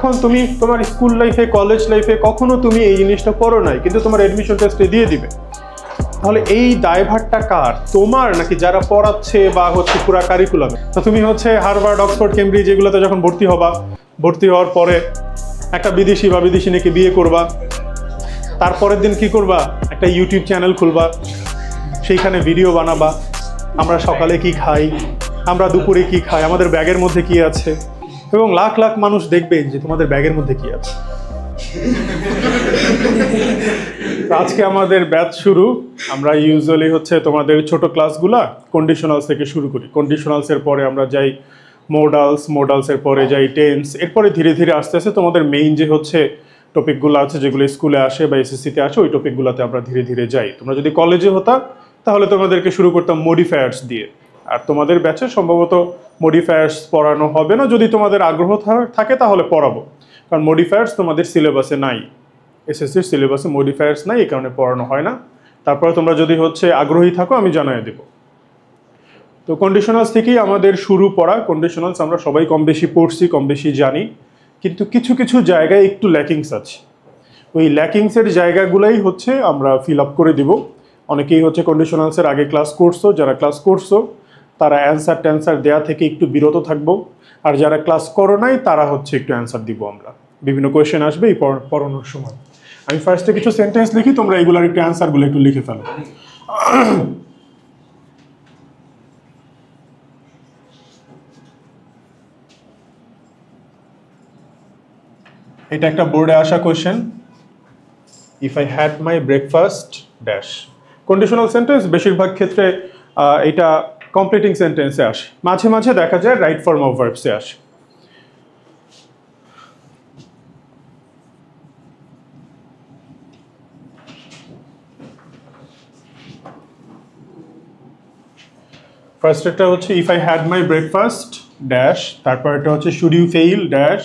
এখন তুমি তোমার স্কুল লাইফে কলেজ লাইফে কখনো তুমি এই জিনিসটা পড়ো নাই, কিন্তু তোমার অ্যাডমিশন টেস্টে দিয়ে দিবে। তাহলে এই দায়ভারটা কার, তোমার নাকি যারা পড়াচ্ছে বা হচ্ছে পুরা কারিকুলামে? তো তুমি হচ্ছে হার্ভার্ড, অক্সফোর্ড, কেমব্রিজ এগুলোতে যখন ভর্তি হবা, ভর্তি হওয়ার পরে একটা বিদেশি বা বিদেশিনীকে বিয়ে করবা, তারপরের দিন কি করবা, একটা ইউটিউব চ্যানেল খুলবা, সেইখানে ভিডিও বানাবা, আমরা সকালে কি খাই, আমরা দুপুরে কি খাই, আমাদের ব্যাগের মধ্যে কি আছে, এবং লাখ লাখ মানুষ দেখবে যে তোমাদের ব্যাগের মধ্যে কি আছে। আজকে আমাদের ব্যাচ শুরু। আমরা ইউজুয়ালি হচ্ছে তোমাদের ছোট ক্লাসগুলা কন্ডিশনালস থেকে শুরু করি। কন্ডিশনালসের পরে আমরা যাই মোডালস, মোডালসের পরে যাই টেন্স, এরপরে ধীরে ধীরে আস্তে আস্তে তোমাদের মেইন যে হচ্ছে টপিকগুলো আছে যেগুলো স্কুলে আসে বা এসএসসিতে আসে, ওই টপিকগুলোতে আমরা ধীরে ধীরে যাই। তোমরা যদি কলেজে হতা তাহলে তোমাদেরকে শুরু করতাম মডিফায়ার্স দিয়ে, আর তোমাদের ব্যাচে সম্ভবত মডিফায়ার্স পড়ানো হবে না। যদি তোমাদের আগ্রহ থাকে তাহলে পড়াবো, কারণ মডিফায়ার্স তোমাদের সিলেবাসে নাই, এসএসসির সিলেবাসে মডিফায়ার্স নাই, এই কারণে পড়ানো হয় না। তারপরে তোমরা যদি হচ্ছে আগ্রহী থাকো আমি জানিয়ে দেব। তো কন্ডিশনালস থেকেই আমাদের শুরু পড়া। কন্ডিশনালস আমরা সবাই কম বেশি পড়ছি, কম বেশি জানি, কিন্তু কিছু কিছু জায়গায় একটু ল্যাকিংস আছে। ওই ল্যাকিংসের জায়গাগুলোই হচ্ছে আমরা ফিল আপ করে দিব। অনেকেই হচ্ছে কন্ডিশনালসের আগে ক্লাস করছো, যারা ক্লাস করছো তারা অ্যান্সার ট্যান্সার দেওয়া থেকে একটু বিরত থাকবো, আর যারা ক্লাস করো নাই তারা হচ্ছে একটু অ্যান্সার দিব। আমরা বিভিন্ন কোয়েশ্চেন আসবে এই পড়ানোর সময়। আমি ফার্স্টে কিছু সেন্টেন্স লিখি, তোমরা এগুলার একটু অ্যান্সারগুলো একটু লিখে ফেলো। এটা একটা বোর্ডে আসা question. If I had my breakfast dash. Conditional sentence বেশিরভাগ ক্ষেত্রে এটা কমপ্লিটিং সেন্টেন্সে আসে, মাঝে মাঝে দেখা যায় রাইট ফর্ম অফ ভার্বসে আসে। ফার্স্ট একটা হচ্ছে if I had my breakfast dash, তারপর এটা হচ্ছে শুড ইউ ফেইল ড্যাশ,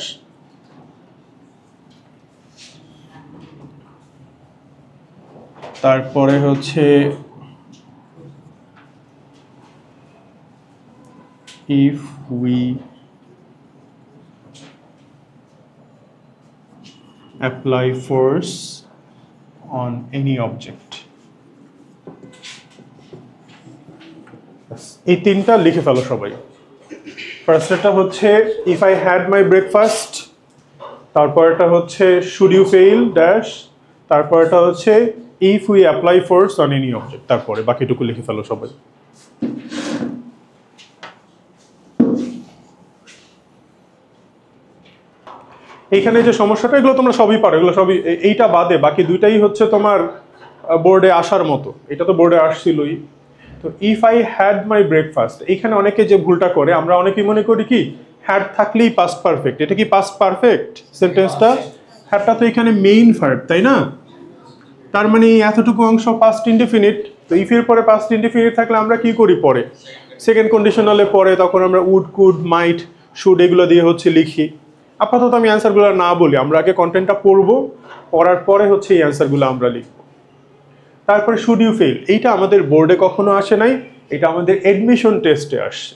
তারপরে হচ্ছে if we apply force on any object। এই তিনটা লিখে ফেলো সবাই। ফার্স্ট এটা হচ্ছে if I had my breakfast, তারপর এটা হচ্ছে শুড ইউ ফেইল ড্যাশ, তারপর এটা হচ্ছে if we apply force on any object, তারপরে বাকিটুকু লিখে ফেলো সবাই। এইখানে যে সমস্যাটা, এগুলো তোমরা সবই পারো, এগুলো সবই, এইটা বাদে বাকি দুইটাই হচ্ছে তোমার বোর্ডে আসার মতো। এটা তো বোর্ডে আসছিলই। তো if I had my breakfast, এইখানে অনেকে যে ভুলটা করে, আমরা অনেকেই মনে করি কি হ্যাড থাকলেই পাস্ট পারফেক্ট। এটা কি পাস্ট পারফেক্ট সেন্টেন্সটা? হ্যাডটা তো এখানে মেইন ভার্ব, তাই না? তার মানে এতটুকু অংশ পাস্ট ইনডেফিনিট। তো ইফের পরে পাস্ট ইনডেফিনিট থাকলে আমরা কি করি পরে? সেকেন্ড কন্ডিশনালে পরে তখন আমরা উড, কুড, মাইট, শুড এগুলো দিয়ে হচ্ছে লিখি। আপাতত আমি অ্যান্সারগুলো না বলি, আমরা আগে কন্টেন্টটা পড়বো, পড়ার পরে হচ্ছে এই অ্যান্সারগুলো আমরা লিখব। তারপরে শুড ইউ ফেইল, এইটা আমাদের বোর্ডে কখনো আসে নাই, এটা আমাদের এডমিশন টেস্টে আসছে।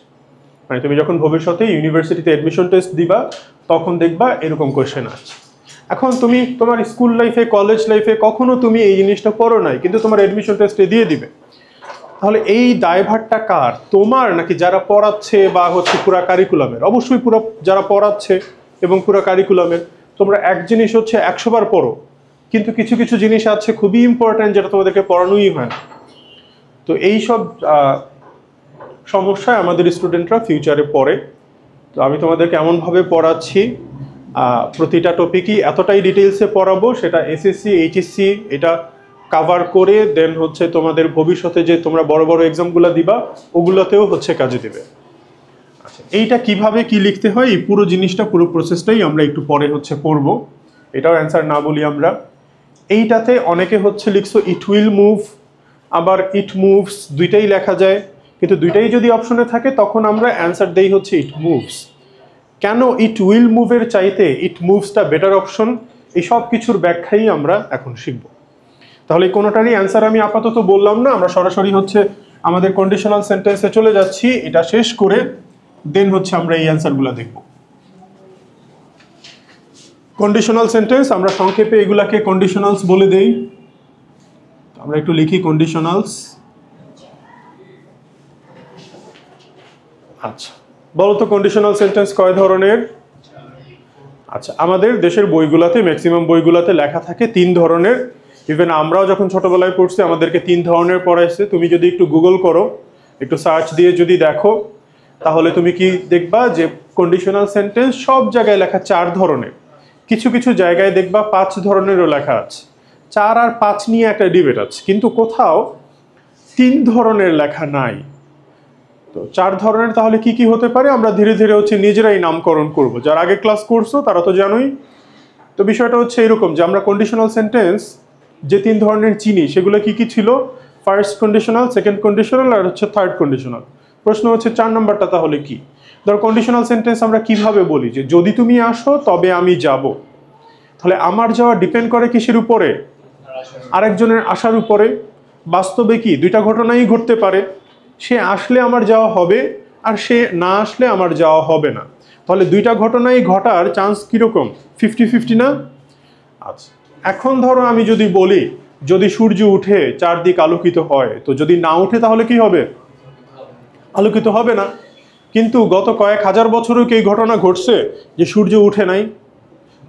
মানে তুমি যখন ভবিষ্যতে ইউনিভার্সিটিতে এডমিশন টেস্ট দিবা তখন দেখবা এরকম কোয়েশ্চেন আসছে। এখন তুমি তোমার স্কুল লাইফে কলেজ লাইফে কখনো তুমি এই জিনিসটা পড়ো নাই, কিন্তু তোমার অ্যাডমিশন টেস্টে দিয়ে দিবে। তাহলে এই দায়ভারটা কার, তোমার নাকি যারা পড়াচ্ছে বা হচ্ছে পুরা কারিকুলামের? অবশ্যই পুরো যারা পড়াচ্ছে এবং পুরো কারিকুলামের। তোমরা এক জিনিস হচ্ছে 100 বার পড়ো, কিন্তু কিছু কিছু জিনিস আছে খুবই ইম্পর্ট্যান্ট যেটা তোমাদেরকে পড়ানোই হয় না। তো এই সব সমস্যায় আমাদের স্টুডেন্টরা ফিউচারে পড়ে। তো আমি তোমাদেরকে এমনভাবে পড়াচ্ছি, প্রতিটা টপিকই এতটাই ডিটেলসে পড়াবো, সেটা এসএসসি এইচএসসি এটা কাভার করে দেন হচ্ছে তোমাদের ভবিষ্যতে যে তোমরা বড় বড় এক্সামগুলো দিবা ওগুলোতেও হচ্ছে কাজে দেবে। আচ্ছা, এইটা কিভাবে কি লিখতে হয় এই পুরো জিনিসটা, পুরো প্রসেসটাই আমরা একটু পরে হচ্ছে পড়বো। এটাও অ্যান্সার না বলি আমরা। এইটাতে অনেকে হচ্ছে লিখছো ইট উইল মুভ, আবার ইট মুভস, দুইটাই লেখা যায়, কিন্তু দুইটাই যদি অপশনে থাকে তখন আমরা অ্যান্সার দেই হচ্ছে ইট মুভস। কেন ইট উইল মুভের চাইতে ইট মুভসটা বেটার অপশন, এই সব কিছুর ব্যাখ্যাই আমরা এখন শিখব। তাহলে কোনোটারই অ্যান্সার আমি আপাতত বললাম না, আমরা সরাসরি হচ্ছে আমাদের কন্ডিশনাল সেন্টেন্সে চলে যাচ্ছি। এটা শেষ করে দেন হচ্ছে আমরা এই অ্যান্সারগুলো দেখব। কন্ডিশনাল সেন্টেন্স আমরা সংক্ষেপে এগুলাকে কন্ডিশনালস বলে দেই। আমরা একটু লিখি কন্ডিশনালস। আচ্ছা, বলো তো কন্ডিশনাল সেন্টেন্স কয় ধরনের? আচ্ছা, আমাদের দেশের বইগুলাতে, ম্যাক্সিমাম বইগুলাতে লেখা থাকে 3 ধরনের। ইভেন আমরাও যখন ছোটবেলায় পড়ছি আমাদেরকে 3 ধরনের পড়াইছে। তুমি যদি একটু গুগল করো, একটু সার্চ দিয়ে যদি দেখো, তাহলে তুমি কি দেখবা যে কন্ডিশনাল সেন্টেন্স সব জায়গায় লেখা 4 ধরনের। কিছু কিছু জায়গায় দেখবা 5 ধরনেরও লেখা আছে। 4 আর 5 নিয়ে একটা ডিবেট আছে, কিন্তু কোথাও 3 ধরনের লেখা নাই। তো 4 ধরনের তাহলে কি কি হতে পারে আমরা ধীরে ধীরে নিজেরাই নামকরণ করব। যারা আগে ক্লাস করছো তারা তো জানোই। তো বিষয়টা হচ্ছে এরকম যে আমরা কন্ডিশনাল সেন্টেন্স যে 3 ধরনের চিনি সেগুলো কি কি ছিল? ফার্স্ট কন্ডিশনাল, সেকেন্ড কন্ডিশনাল আর থার্ড কন্ডিশনাল। প্রশ্ন হচ্ছে 4 নম্বরটা তাহলে কি? ধর কন্ডিশনাল সেন্টেন্স আমরা কিভাবে বলি যে যদি তুমি আসো তবে আমি যাব। তাহলে আমার যাওয়া ডিপেন্ড করে কিসের উপরে? আরেকজনের আসার উপরে। বাস্তবে কি 2টা ঘটনাই ঘটতে পারে। সে আসলে আমার যাওয়া হবে আর সে না আসলে আমার যাওয়া হবে না। তাহলে 2টা ঘটনাই ঘটার চান্স কিরকম? 50-50 না? আচ্ছা, এখন ধরো আমি যদি বলি যদি সূর্য উঠে চারদিক আলোকিত হয়, তো যদি না উঠে তাহলে কি হবে? আলোকিত হবে না। কিন্তু গত কয়েক হাজার বছরও কি এই ঘটনা ঘটছে যে সূর্য উঠে নাই?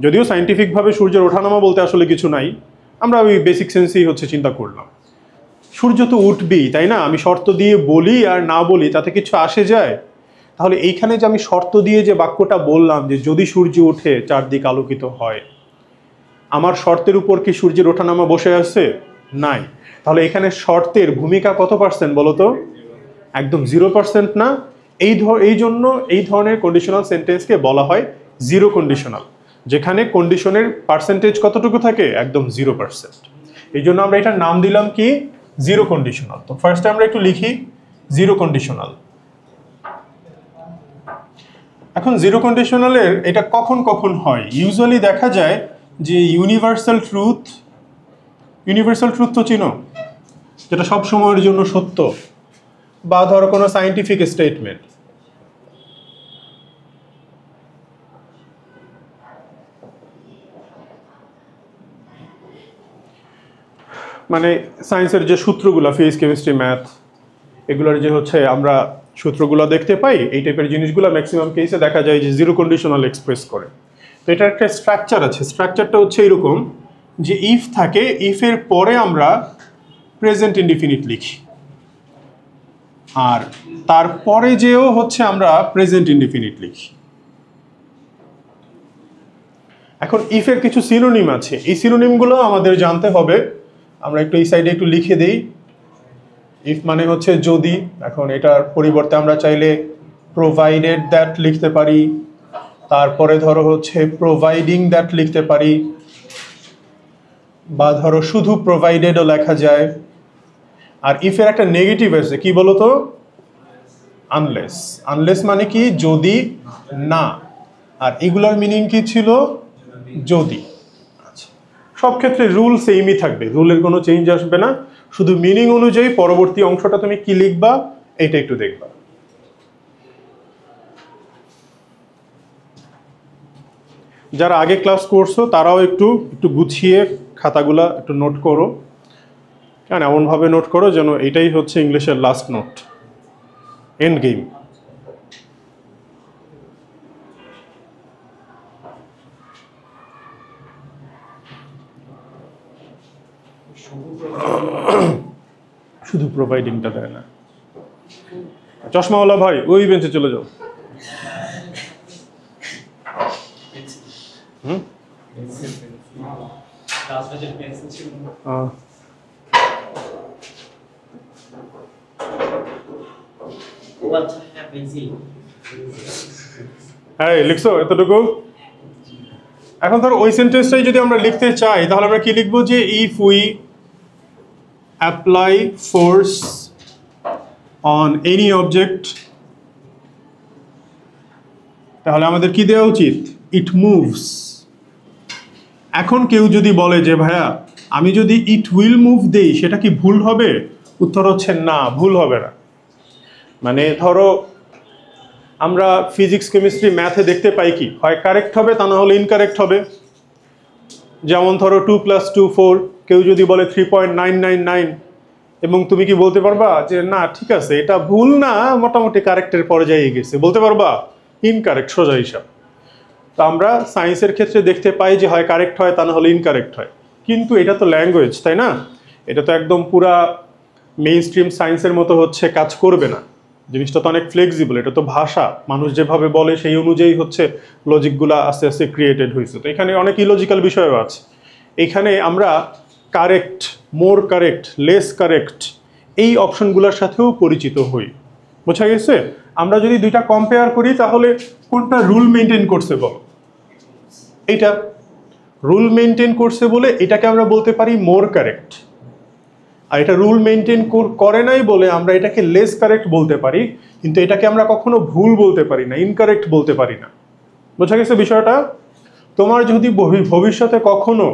যদিও সায়েন্টিফিকভাবে সূর্যের ওঠানামা বলতে আসলে কিছু নাই, আমরা ওই বেসিক সেন্সেই চিন্তা করলাম। সূর্য তো উঠবেই, তাই না? আমি শর্ত দিয়ে বলি আর না বলি তাতে কিছু আসে যায়? তাহলে এইখানে যে আমি শর্ত দিয়ে যে বাক্যটা বললাম যে যদি সূর্য উঠে চারদিক আলোকিত হয়, আমার শর্তের উপর কি সূর্যের ওঠানামা বসে আছে? নাই। তাহলে এখানে শর্তের ভূমিকা কত পার্সেন্ট বলো তো? একদম 0% না। এই জন্য এই ধরনের কন্ডিশনাল সেন্টেন্সকে বলা হয় জিরো কন্ডিশনাল, যেখানে কন্ডিশনের পার্সেন্টেজ কতটুকু থাকে? একদম 0%। এই জন্য আমরা এটার নাম দিলাম কি? Zero conditional. তো ফার্স্টে আমরা একটু লিখি জিরো কন্ডিশনাল। এখন জিরো কন্ডিশনালের এটা কখন কখন হয়? ইউজুয়ালি দেখা যায় যে ইউনিভার্সাল ট্রুথ তো চিনো, যেটা সব সময়ের জন্য সত্য, বা ধরো কোনো সায়েন্টিফিক স্টেটমেন্ট। মানে সায়েন্সের যে সূত্রগুলো, ফিজিক্স, কেমিস্ট্রি, ম্যাথ, এগুলোর যে আমরা সূত্রগুলো দেখতে পাই, এই টাইপের জিনিসগুলো ম্যাক্সিমাম কেসে দেখা যায় যে জিরো কন্ডিশনাল এক্সপ্রেস করে। তো এটার একটা স্ট্রাকচার আছে। স্ট্রাকচারটা হচ্ছে এরকম যে ইফ থাকে, ইফের পরে আমরা প্রেজেন্ট ইনডিফিনিট লিখি, আর তারপরে যেও আমরা প্রেজেন্ট ইনডিফিনিট লিখি। এখন ইফের কিছু সিনোনিম আছে, এই সিনোনিমগুলো আমাদের জানতে হবে। আমরা একটু এই সাইডে একটু লিখে দেই। ইফ মানে হচ্ছে যদি। এখন এটার পরিবর্তে আমরা চাইলে প্রোভাইডেড দ্যাট লিখতে পারি, তারপরে ধরো প্রোভাইডিং দ্যাট লিখতে পারি, বা ধরো শুধু প্রোভাইডেডও লেখা যায়। আর ইফের একটা নেগেটিভ আছে, কি বলতো? আনলেস। আনলেস মানে কি? যদি না। আর এগুলোর মিনিং কি ছিল? যদি। আচ্ছা, সব ক্ষেত্রে রুল সেমই থাকবে, রুলের কোনো চেঞ্জ আসবে না। শুধু মিনিং অনুযায়ী পরবর্তী অংশটা তুমি কি লিখবা এটা একটু দেখবা। যারা আগে ক্লাস করছো তারাও একটু গুছিয়ে খাতাগুলা একটু নোট করো, কারণ এমনভাবে নোট করো যেন এটাই ইংলিশের লাস্ট নোট, এন্ড গেম। শুধু প্রোভাইডিংটা দেয় না। চশমাওয়ালা ভাই ওই বেঞ্চে চলে যাও। হ্যাঁ, লিখছো এতটুকু? এখন ধরো ওই সেন্টেন্সটাই যদি আমরা লিখতে চাই তাহলে আমরা কি লিখবো? যে if we apply force on any object, তাহলে আমাদের কি দেওয়া উচিত? ইট মুভস। এখন কেউ যদি বলে যে ভাইয়া আমি যদি ইট উইল মুভ দেই সেটা কি ভুল হবে? উত্তর হচ্ছে না, ভুল হবে না। মানে ধরো আমরা ফিজিক্স, কেমিস্ট্রি, ম্যাথে দেখতে পাই কি হয় কারেক্ট হবে, তা না হলে ইনকারেক্ট হবে। যেমন ধরো 2+2 4, কেউ যদি বলে 3.999, এবং তুমি কি বলতে পারবা যে না ঠিক আছে এটা ভুল না, মোটামুটি কারেক্টের পর্যায়ে গেছে, বলতে পারবা? ইনকারেক্ট, সোজা হিসাব। তো আমরা সায়েন্সের ক্ষেত্রে দেখতে পাই যে হয় কারেক্ট হয়, তা না হলে ইনকারেক্ট হয়। কিন্তু এটা তো ল্যাঙ্গুয়েজ, তাই না? এটা তো একদম পুরা মেইন স্ট্রিম সায়েন্সের মতো হচ্ছে কাজ করবে না। জিনিসটা তো অনেক ফ্লেক্সিবল, এটা তো ভাষা, মানুষ যেভাবে বলে সেই অনুযায়ী হচ্ছে লজিকগুলো আস্তে আস্তে ক্রিয়েটেড হয়েছে। তো এখানে অনেক ইলজিক্যাল বিষয়ও আছে। এখানে আমরা কারেক্ট, মোর কারেক্ট, লেস কারেক্ট এই অপশনগুলোর সাথেও পরিচিত হই। বোঝা গেছে? আমরা যদি দুইটা কম্পেয়ার করি তাহলে কোনটা রুল মেনটেন করছে বলো? এইটা রুল মেনটেন করছে বলে এটাকে আমরা বলতে পারি মোর কারেক্ট, আর এটা রুল মেনটেন করে নাই বলে আমরা এটাকে লেস কারেক্ট বলতে পারি। কিন্তু এটাকে আমরা কখনো ভুল বলতে পারি না, ইনকারেক্ট বলতে পারি না। বোঝা গেছে বিষয়টা? তোমার যদি ভবিষ্যতে কখনো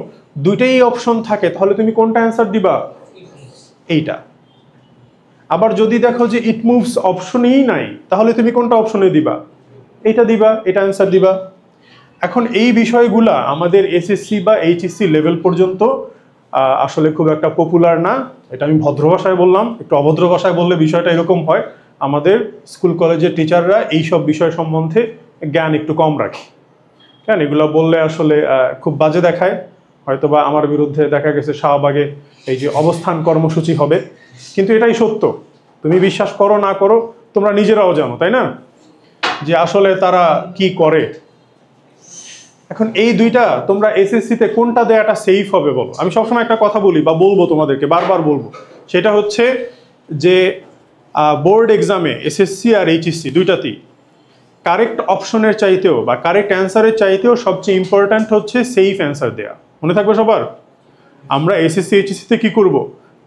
দুইটাই অপশন থাকে তাহলে তুমি কোনটা অ্যান্সার দিবা? এইটা। আবার যদি দেখো যে ইট মুভস অপশনই নাই, তাহলে তুমি কোনটা অপশনে দিবা? এইটা দিবা, এটা অ্যান্সার দিবা। এখন এই বিষয়গুলা আমাদের এসএসসি বা এইচএসসি লেভেল পর্যন্ত আসলে খুব একটা পপুলার না। এটা আমি ভদ্র ভাষায় বললাম, একটু অভদ্র ভাষায় বললে বিষয়টা এরকম হয়, আমাদের স্কুল কলেজের টিচাররা এইসব বিষয় সম্বন্ধে জ্ঞান একটু কম রাখে। কেন এগুলো বললে আসলে খুব বাজে দেখায়। হয়তোবা আমার বিরুদ্ধে দেখা গেছে শাহবাগে এই যে অবস্থান কর্মসূচি হবে, কিন্তু এটাই সত্য। তুমি বিশ্বাস করো না করো, তোমরা নিজেরাও জানো, তাই না, যে আসলে তারা কি করে। এখন এই দুইটা তোমরা এসএসসিতে কোনটা দেয়াটা সেফ হবে বলো? আমি সবসময় একটা কথা বলি বা বলবো তোমাদেরকে, বারবার বলবো, সেটা হচ্ছে যে বোর্ড এক্সামে এসএসসি আর এইচএসসি দুইটাতেই কারেক্ট অপশনের চাইতেও বা কারেক্ট অ্যান্সারের চাইতেও সবচেয়ে ইম্পর্ট্যান্ট হচ্ছে সেফ অ্যান্সার দেয়া। মনে থাকবে সবার? আমরা এসএসসি এইচএসসিতে কি করব?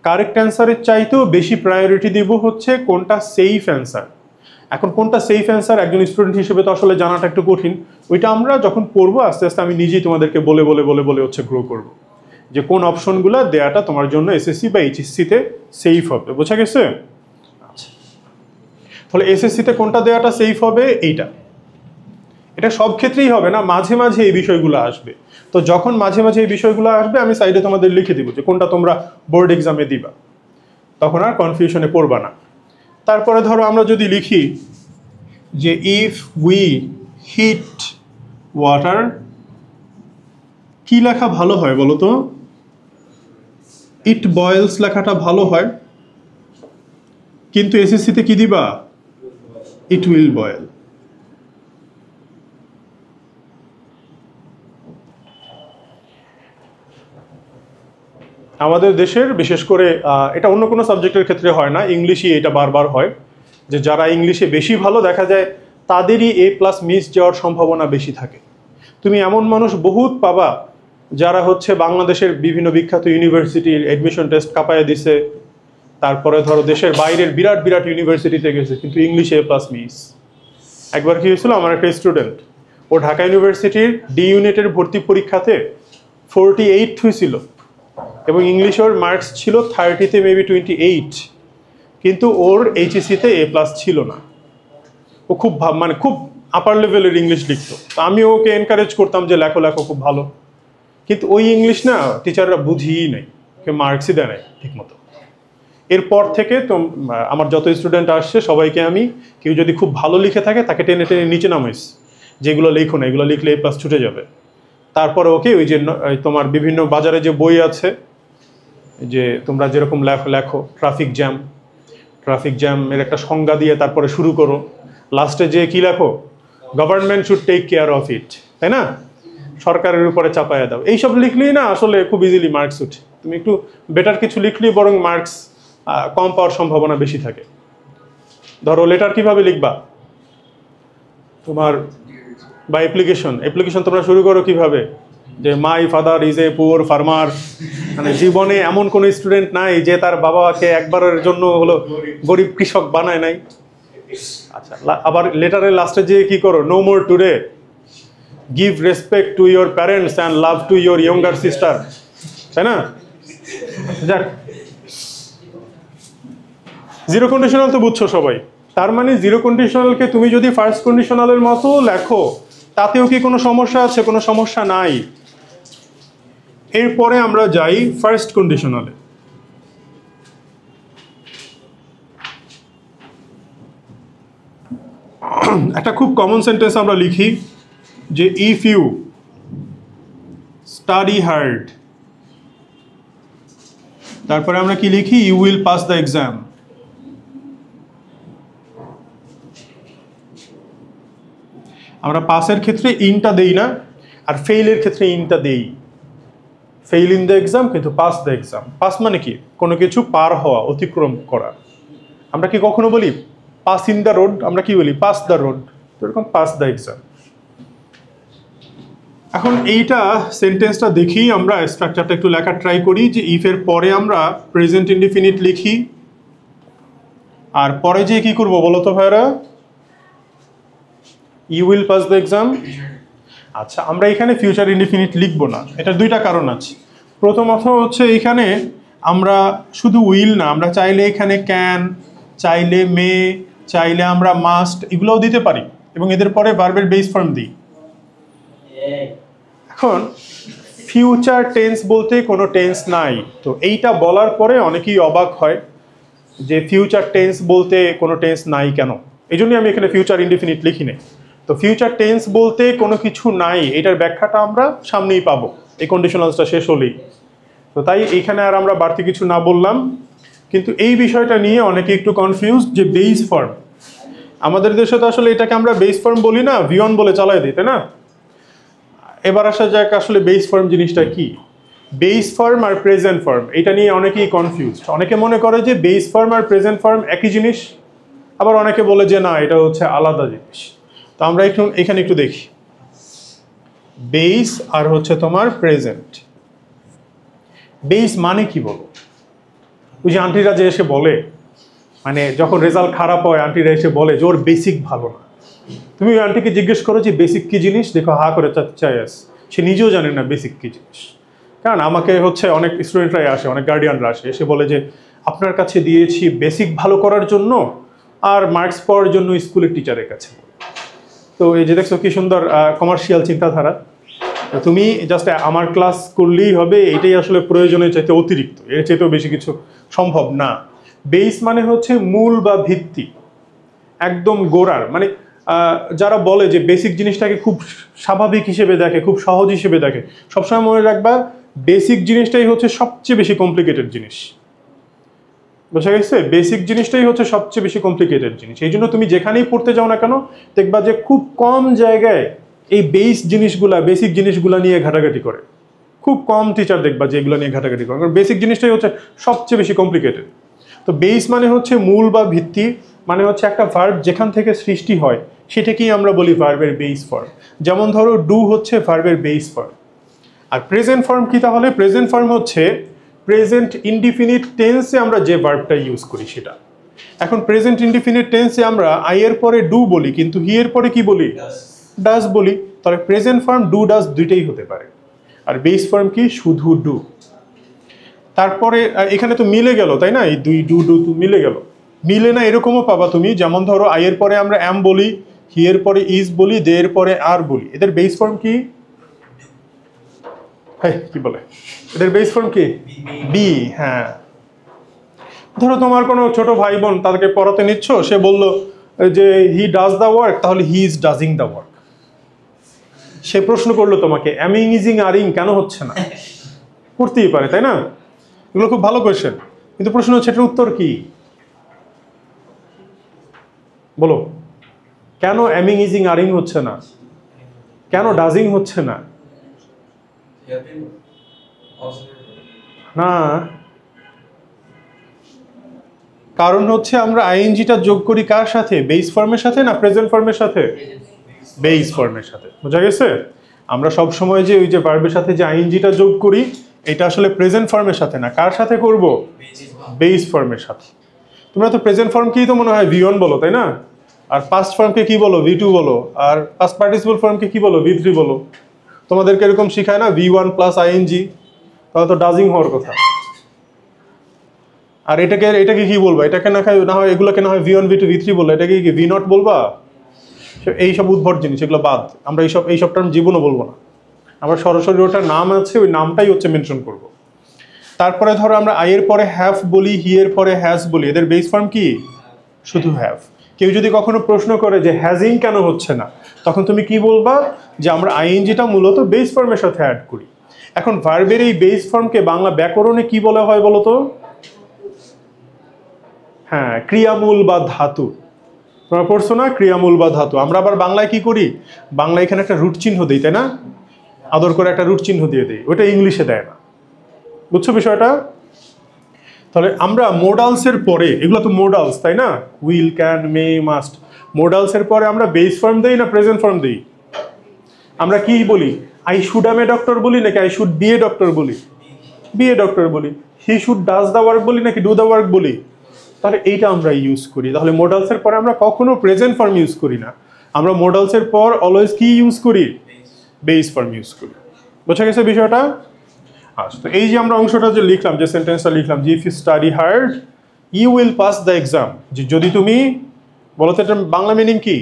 কারেক্ট অ্যান্সারের চাইতেও বেশি প্রায়োরিটি দিব হচ্ছে কোনটা সেফ অ্যান্সার। এখন কোনটা সেফ অ্যান্সার একজন স্টুডেন্ট হিসেবে তো আসলে জানাটা একটু কঠিন। ওইটা আমরা যখন পড়বো আস্তে আস্তে আমি নিজেই তোমাদেরকে বলে বলে বলে বলে হচ্ছে গ্রো করব, যে কোন অপশনগুলো দেয়াটা তোমার জন্য এসএসসি বা এইচএসসিতে সেফ হবে। বোঝা গেছে? আচ্ছা, তাহলে এসএসসিতে কোনটা দেওয়াটা সেফ হবে? এইটা। এটা সব ক্ষেত্রেই হবে না, মাঝে মাঝে এই বিষয়গুলো আসবে। তো যখন মাঝে মাঝে এই বিষয়গুলো আসবে আমি সাইডে তোমাদের লিখে দিব যে কোনটা তোমরা বোর্ড এক্সামে দিবা, তখন আর কনফিউশনে পড়বা না। তারপরে ধরো আমরা যদি লিখি যে ইফ উই হিট ওয়াটার, কি লেখা ভালো হয় বলো তো? ইট বয়েলস লেখাটা ভালো হয়, কিন্তু এসএসসিতে কি দিবা? It will boil. আমাদের দেশের বিশেষ করে এটা অন্য কোনো সাবজেক্টের ক্ষেত্রে হয় না, ইংলিশই এটা বারবার হয়, যে যারা ইংলিশে বেশি ভালো দেখা যায় তাদেরই A+ মিস যাওয়ার সম্ভাবনা বেশি থাকে। তুমি এমন মানুষ বহুত পাবা যারা হচ্ছে বাংলাদেশের বিভিন্ন বিখ্যাত ইউনিভার্সিটির অ্যাডমিশন টেস্ট কাঁপায় দিছে, তারপরে ধরো দেশের বাইরের বিরাট বিরাট ইউনিভার্সিটিতে গেছে, কিন্তু ইংলিশে A+ মিস। একবার কি হয়েছিল, আমার একটা স্টুডেন্ট, ও ঢাকা ইউনিভার্সিটির ডি ইউনিটের ভর্তি পরীক্ষাতে 48 হয়েছিল, এবং ইংলিশে ওর মার্কস ছিল 30-তে মেবি 28, কিন্তু ওর এইচএসসিতে A+ ছিল না। ও খুব মানে খুব আপার লেভেলের ইংলিশ লিখতো, তো আমি ওকে এনকারেজ করতাম যে লেখো লেখো, খুব ভালো। কিন্তু ওই ইংলিশ না টিচাররা বুঝিই নাই, কেউ মার্কসই দেয় নাই ঠিক মতো। এরপর থেকে তো আমার যত স্টুডেন্ট আসছে সবাইকে আমি, কেউ যদি খুব ভালো লিখে থাকে তাকে টেনে টেনে নিচে নামাইস, যেগুলো লেখো না, এগুলো লিখলে A+ ছুটে যাবে। তারপরে ওকে ওই যে তোমার বিভিন্ন বাজারে যে বই আছে, যে তোমরা যেরকম লেখো ট্রাফিক জ্যামের একটা সংজ্ঞা দিয়ে তারপরে শুরু করো, লাস্টে যে কি লেখো, government should take care of it, তাই না, সরকারের উপরে চাপাইয়া দাও। এইসব লিখলেই না আসলে খুব ইজিলি মার্কস উঠে। তুমি একটু বেটার কিছু লিখলেই বরং মার্কস কম পাওয়ার সম্ভাবনা বেশি থাকে। ধরো লেটার কিভাবে লিখবা তোমার, বা অ্যাপ্লিকেশন তোমরা শুরু করো কিভাবে, যে my father is a poor farmer. মানে জীবনে এমন কোনো স্টুডেন্ট নাই যে তার বাবাকে একবারের জন্য হলো গরিব কৃষক বানায় নাই। আচ্ছা, আবার লেটারের লাস্টে যে কি করো, no more today, give respect to your parents and love to your younger sister, তাই না? যাক, জিরো কন্ডিশনাল তো বুঝছো সবাই। তার মানে জিরো কন্ডিশনালকে তুমি যদি ফার্স্ট কন্ডিশনালের মতো লেখো তাতেও কি কোনো সমস্যা আছে? কোনো সমস্যা নাই। এরপরে আমরা যাই ফার্স্ট কন্ডিশনালে। একটা খুব কমন সেন্টেন্স আমরা লিখি যে ইফ ইউ স্টাডি হার্ড, তারপরে আমরা কি লিখি, you will pass the exam. আমরা পাসের ক্ষেত্রে ইনটা দেই না, আর ফেইলের ক্ষেত্রে ইনটা দেই। ফেইল ইন দ্য এক্সাম কিন্তু পাস দ্য এক্সাম। পাস মানে কি, কোনো কিছু পার হওয়া, অতিক্রম করা। আমরা কি কখনো বলি পাস ইন দ্য রোড, আমরা কি বলি পাস দ্য রোড, এরকম পাস দ্য এক্সাম। এখন এইটা সেন্টেন্সটা দেখি আমরা স্ট্রাকচারটা একটু লেখা ট্রাই করি, যে ইফের পরে আমরা প্রেজেন্ট ইনডিফিনিট লিখি, আর পরে যে কি করব বলো তো ভাইরা, you will pass the exam. আচ্ছা, আমরা এখানে ফিউচার ইনডিফিনিট লিখব না, এটার দুইটা কারণ আছে। প্রথমত হচ্ছে এখানে আমরা শুধু উইল না, আমরা চাইলে এখানে ক্যান, চাইলে মে, চাইলে আমরা মাস্ট, এগুলোও দিতে পারি, এবং এদের পরে ভার্বের বেস ফর্ম দিই। এখন ফিউচার টেন্স বলতে কোনো টেন্স নাই, তো এইটা বলার পরে অনেকেই অবাক হয় যে ফিউচার টেন্স বলতে কোনো টেন্স নাই কেন। এই জন্যই আমি এখানে ফিউচার ইনডিফিনিট লিখি নাই। তো ফিউচার টেন্স বলতে কোনো কিছু নাই, এটার ব্যাখ্যাটা আমরা সামনেই পাবো এই কন্ডিশনালসটা শেষ হলেই। তো তাই এইখানে আর আমরা বাড়তি কিছু না বললাম। কিন্তু এই বিষয়টা নিয়ে অনেকে একটু কনফিউজ যে বেস ফর্ম, আমাদের দেশে তো আসলে এটাকে আমরা বেস ফর্ম বলি না, ভিওন বলে চালাই দিই, তাই না? এবার আসা যাক আসলে বেস ফর্ম জিনিসটা কি। বেস ফর্ম আর প্রেজেন্ট ফর্ম, এটা নিয়ে অনেকেই কনফিউজ। অনেকে মনে করে যে বেস ফর্ম আর প্রেজেন্ট ফর্ম একই জিনিস, আবার অনেকে বলে যে না, এটা হচ্ছে আলাদা জিনিস। তো আমরা এখানে একটু দেখি বেস আর হচ্ছে তোমার প্রেজেন্ট। বেস মানে কি বলো? ওই যে আন্টিরা যে এসে বলে, মানে যখন রেজাল্ট খারাপ হয় আন্টিরা এসে বলে যে ওর বেসিক ভালো না। তুমি ওই আন্টিকে জিজ্ঞেস করো যে বেসিক কি জিনিস, দেখো হা করে চাই আস, সে নিজেও জানে না বেসিক কি জিনিস। কারণ আমাকে হচ্ছে অনেক স্টুডেন্টরাই আসে, অনেক গার্ডিয়ানরা আসে, এসে বলে যে আপনার কাছে দিয়েছি বেসিক ভালো করার জন্য আর মার্কস পাওয়ার জন্য স্কুলের টিচারের কাছে। তো এই যে দেখছো কি সুন্দর কমার্শিয়াল চিন্তাধারা। তুমি জাস্ট আমার ক্লাস করলেই হবে, এটাই আসলে প্রয়োজনের চাইতে অতিরিক্ত, এর চাইতেও বেশি কিছু সম্ভব না। বেস মানে হচ্ছে মূল বা ভিত্তি, একদম গোড়ার। মানে যারা বলে যে বেসিক জিনিসটাকে খুব স্বাভাবিক হিসেবে দেখে, খুব সহজ হিসেবে দেখে, সবসময় মনে রাখবা বেসিক জিনিসটাই হচ্ছে সবচেয়ে বেশি কমপ্লিকেটেড জিনিস। বোঝা গেছে? বেসিক জিনিসটাই হচ্ছে সবচেয়ে বেশি কমপ্লিকেটেড জিনিস। এই জন্য তুমি যেখানেই পড়তে যাও না কেন, দেখবা যে খুব কম জায়গায় এই বেসিক জিনিসগুলা নিয়ে ঘাটাঘাটি করে। খুব কম টিচার দেখবা যে এগুলো নিয়ে ঘাটাঘাটি করে, কারণ বেসিক জিনিসটাই হচ্ছে সবচেয়ে বেশি কমপ্লিকেটেড। তো বেস মানে হচ্ছে মূল বা ভিত্তি, মানে হচ্ছে একটা ভার্ব যেখান থেকে সৃষ্টি হয় সেটাকেই আমরা বলি ভার্বের বেস ফর্ম। যেমন ধরো ডু হচ্ছে ভার্বের বেস ফর্ম। আর প্রেজেন্ট ফর্ম কি তাহলে? প্রেজেন্ট ফর্ম হচ্ছে প্রেজেন্ট ইনডিফিনিট টেন্সে আমরা যে ভার্বটা ইউজ করি সেটা। এখন প্রেজেন্ট ইনডিফিনিট টেন্সে আমরা আই এর পরে ডু বলি, কিন্তু হি এর পরে কি বলি? ডাজ বলি। তাহলে প্রেজেন্ট ফর্ম ডু ডাজ দুইটাই হতে পারে। আর বেস ফর্ম কি? শুধু ডু। তারপরে এখানে তো মিলে গেল, তাই না? এই দুই ডু ডু মিলে গেল। মিলে না এরকমও পাবা তুমি, যেমন ধরো আই এর পরে আমরা অ্যাম বলি, হি এর পরে ইজ বলি, দে এর পরে আর বলি। এদের বেস ফর্ম কি? কি বলে এদের বেস ফর্ম কি? বি। হ্যাঁ, ধরো তোমার কোনো ছোট ভাই বোন, তাদেরকে পড়াতে নিচ্ছ, সে বললো যে হি ডাজ দ্য ওয়ার্ক, তাহলে হি ইজ ডাজিং দ্য ওয়ার্ক। সে প্রশ্ন করলো তোমাকে অ্যামিং ইজিং আরিং কেন হচ্ছে না? করতেই পারে, তাই না? এগুলো খুব ভালো কোয়েশ্চেন, কিন্তু প্রশ্ন হচ্ছে এটার উত্তর কি? বলো, কেন অ্যামিং ইজিং আরিং হচ্ছে না? কেন ডাজিং হচ্ছে না? না, কারণ হচ্ছে আমরা আইএনজিটা যোগ করি কার সাথে? বেস ফর্মের সাথে না প্রেজেন্ট ফর্মের সাথে? বেস ফর্মের সাথে। বোঝা গেছে? আমরা সব সময় যে ওই যে ভার্বের সাথে যে আইএনজিটা যোগ করি, এটা আসলে প্রেজেন্ট ফর্মের সাথে না, কার সাথে করব? বেস ফর্মের সাথে। তোমরা তো প্রেজেন্ট ফর্মকেই তো মনে হয় ভি1 বলো, তাই না? আর পাস্ট ফর্মকে কি বলো? ভি2 বলো। আর পাস্ট পার্টিসিপল ফর্মকে কি বলো? ভি3 বলো। তোমাদেরকে এরকম শিখায় না, ভি1 প্লাস আইএনজি, তাহলে তো ডাজিং হওয়ার কথা। আর এটাকে কি বলবা? এটাকে না হয় এগুলোকে না হয় ভি1 ভি2 ভি3 বললো, এটাকে কি ভি0 বলবা? এইসব উদ্ভট জিনিস, এগুলো বাদ। আমরা এইসব টার্ম জীবনও বলবো না। আমরা সরাসরি ওটার নাম আছে ওই নামটাই হচ্ছে মেনশন করব। তারপরে ধরো আমরা আই এর পরে হ্যাভ বলি, হি এর পরে হ্যাজ বলি, এদের বেস ফর্ম কি? শুধু হ্যাভ। কেউ যদি কখনো প্রশ্ন করে যে হ্যাজিং কেন হচ্ছে না, তখন তুমি কি বলবা? যে আমরা আইএনজিটা মূলত বেস ফর্মের সাথে অ্যাড করি। এখন ভার্বের এই বেস ফর্মকে বাংলা ব্যাকরণে কি বলা হয় বলো তো? হ্যাঁ, ক্রিয়ামূল বা ধাতু। তোমরা পড়ছো না ক্রিয়ামূল বা ধাতু? আমরা আবার বাংলায় কি করি? বাংলায় এখানে একটা রুট চিহ্ন দিই, তাই না? আদর করে একটা রুট চিহ্ন দিয়ে দিই, ওটা ইংলিশে দেয় না। বুঝছো বিষয়টা? তাহলে আমরা মোডালসের পরে, এগুলো তো মোডালস তাই না, উইল, ক্যান, মে, মাস্ট, মোডালসের পরে আমরা বেস ফর্ম দেই না প্রেজেন্ট ফর্ম দেই? আমরা কি বলি? I should am a doctor বলি নাকি I should B a doctor বলি? বি এ ডক্টর বলি। He should does the work বলি নাকি ডু দ্য ওয়ার্ক বলি? তাহলে এইটা আমরা ইউজ করি। তাহলে মোডালসের পরে আমরা কখনো প্রেজেন্ট ফর্ম ইউজ করি না, আমরা মোডালসের পর অলওয়েজ কি ইউজ করি? বেস ফর্ম ইউজ করি। বোঝা গেছে বিষয়টা? আচ্ছা, তো এই যে আমরা অংশটা যে লিখলাম, যে সেন্টেন্সটা লিখলাম, যে if you study hard you will pass the exam, যে যদি তুমি, বলো তো এটা বাংলা মিনিং কি?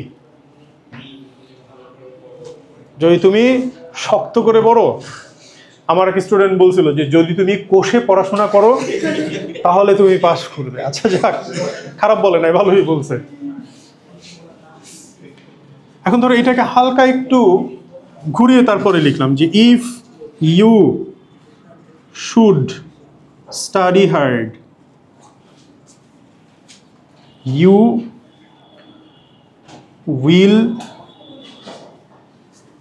যদি তুমি শক্ত করে পড়ো। আমার এক স্টুডেন্ট বলছিল যে যদি তুমি কোষে পড়াশোনা করো তাহলে তুমি পাস করবে। আচ্ছা যাক, খারাপ বলে নাই, ভালোই বলছে। এখন ধরো এটাকে হালকা একটু ঘুরিয়ে তারপরে লিখলাম যে if you should study hard you will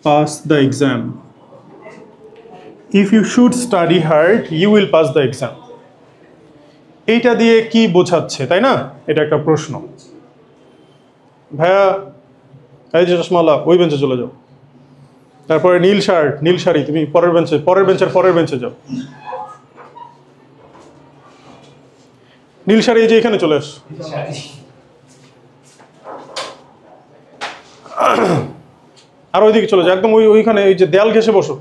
pass the exam. If you should study hard you will pass the exam. এইটা দিয়ে কি বোঝাচ্ছে, তাই না? এটা একটা প্রশ্ন। ভাইয়া এই যে চশমাওয়ালা, ওই বেঞ্চে চলে যাও। তারপরে নীল শার্ট, নীল শাড়ি, তুমি পরের বেঞ্চে, পরের বেঞ্চে যাও। নীল শাড়ি এই যে এখানে চলে আস। আর ওইদিকে চলে যাও, একদম ওইখানে ওই যে দেয়াল ঘেসে বসো,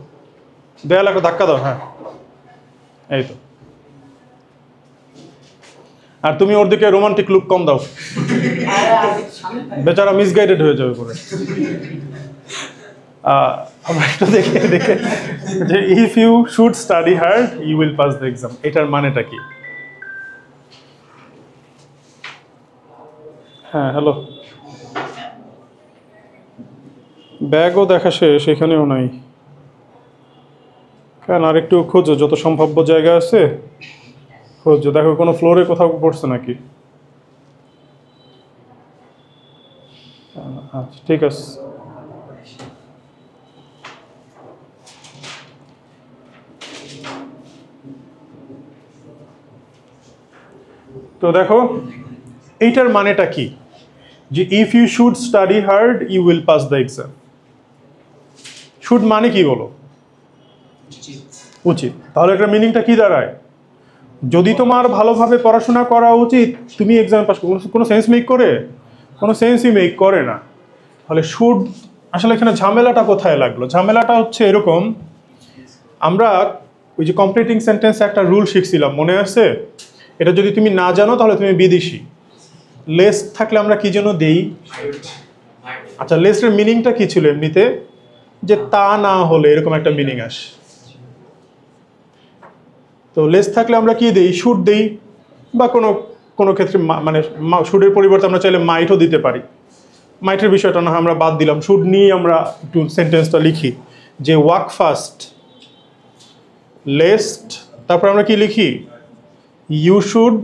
দেয়াল একটা ধাক্কা দাও। হ্যাঁ, এই তো। আর তুমি ওর দিকে রোমান্টিক লুক কম দাও, বেচারা মিসগাইডেড হয়ে যাবে পরে। আমরা একটু দেখে যে if you should study hard you will pass the exam, এটার মানেটা কি? হ্যাঁ হ্যালো, ব্যাগও দেখা শেষ, এখানেও নাই কেন? আর একটু খোঁজো, যত সম্ভাব্য জায়গা আছে খোঁজো, দেখো কোনো ফ্লোরে কোথাও পড়ছে নাকি। আচ্ছা ঠিক আছে। তো দেখো এইটার মানেটা কি, যে if you should study hard you will pass the exam. Should মানে কি বলো? উচিত। তাহলে এটার মিনিংটা কি দাঁড়ায়? যদি তোমার ভালোভাবে পড়াশোনা করা উচিত, তুমি এক্সাম পাস করো। কোনো সেন্স মেক করে? কোনো সেন্সই মেক করে না। তাহলে শুড, আসলে এখানে ঝামেলাটা কোথায় লাগলো? ঝামেলাটা হচ্ছে এরকম, আমরা ওই যে কমপ্লিটিং সেন্টেন্স একটা রুল শিখছিলাম, মনে আছে? এটা যদি তুমি না জানো তাহলে তুমি বিদেশি। লেস্ট থাকলে আমরা কি যেন দেই? আচ্ছা, লেস্টের মিনিংটা কি ছিল এমনিতে? যে তা না হলে, এরকম একটা মিনিং আসে। তো লেস থাকলে আমরা কি দেই? শুড দেই, বা কোনো ক্ষেত্রে মানে শুডের পরিবর্তে আমরা চাইলে মাইটও দিতে পারি। মাইটের বিষয়টা না আমরা বাদ দিলাম, শুড নিয়ে আমরা একটু সেন্টেন্সটা লিখি যে ওয়াক ফাস্ট লেস্ট, তারপর আমরা কি লিখি? You should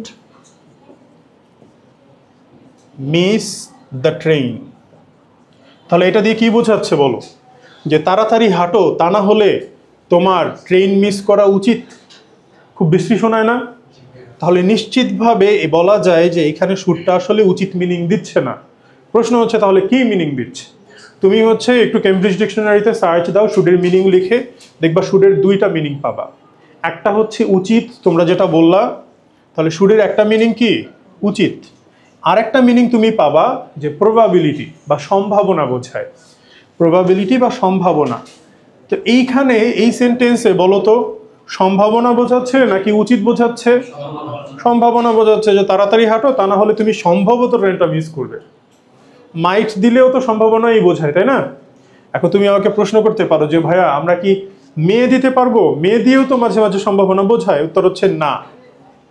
miss the train. তাহলে এটা দিয়ে কি বোঝাচ্ছে বলো? যে তাড়াতাড়ি হাঁটো, তা না হলে তোমার ট্রেন মিস করা উচিত। খুব বিশ্রী শোনায় না? তাহলে নিশ্চিতভাবে বলা যায় যে এখানে শুডটা আসলে উচিত মিনিং দিচ্ছে না। প্রশ্ন হচ্ছে তাহলে কি মিনিং দিচ্ছে? তুমি হচ্ছে একটু কেমব্রিজ ডিকশনারিতে সার্চ দাও, শুডের মিনিং লিখে দেখবা শুডের দুইটা মিনিং পাবা। একটা হচ্ছে উচিত, তোমরা যেটা বললা, তাহলে শুডের একটা মিনিং কি? উচিত। আর একটা মিনিং তুমি পাবা যে প্রবাবিলিটি বা সম্ভাবনা বোঝায়। প্রবাবিলিটি বা সম্ভাবনা। তো এইখানে এই সেন্টেন্সে বলো তো সম্ভাবনা বোঝাচ্ছে নাকি উচিত বোঝাচ্ছে? সম্ভাবনা বোঝাচ্ছে, যে তাড়াতাড়ি হাঁটো, তা না হলে তুমি সম্ভবত ট্রেনটা মিস করবে। মাইট দিলেও তো সম্ভাবনাই বোঝায়, তাই না? এখন তুমি আমাকে প্রশ্ন করতে পারো যে ভাইয়া আমরা কি মেয়ে দিতে পারবো? মেয়ে দিয়েও তো মাঝে মাঝে সম্ভাবনা বোঝায়। উত্তর হচ্ছে না।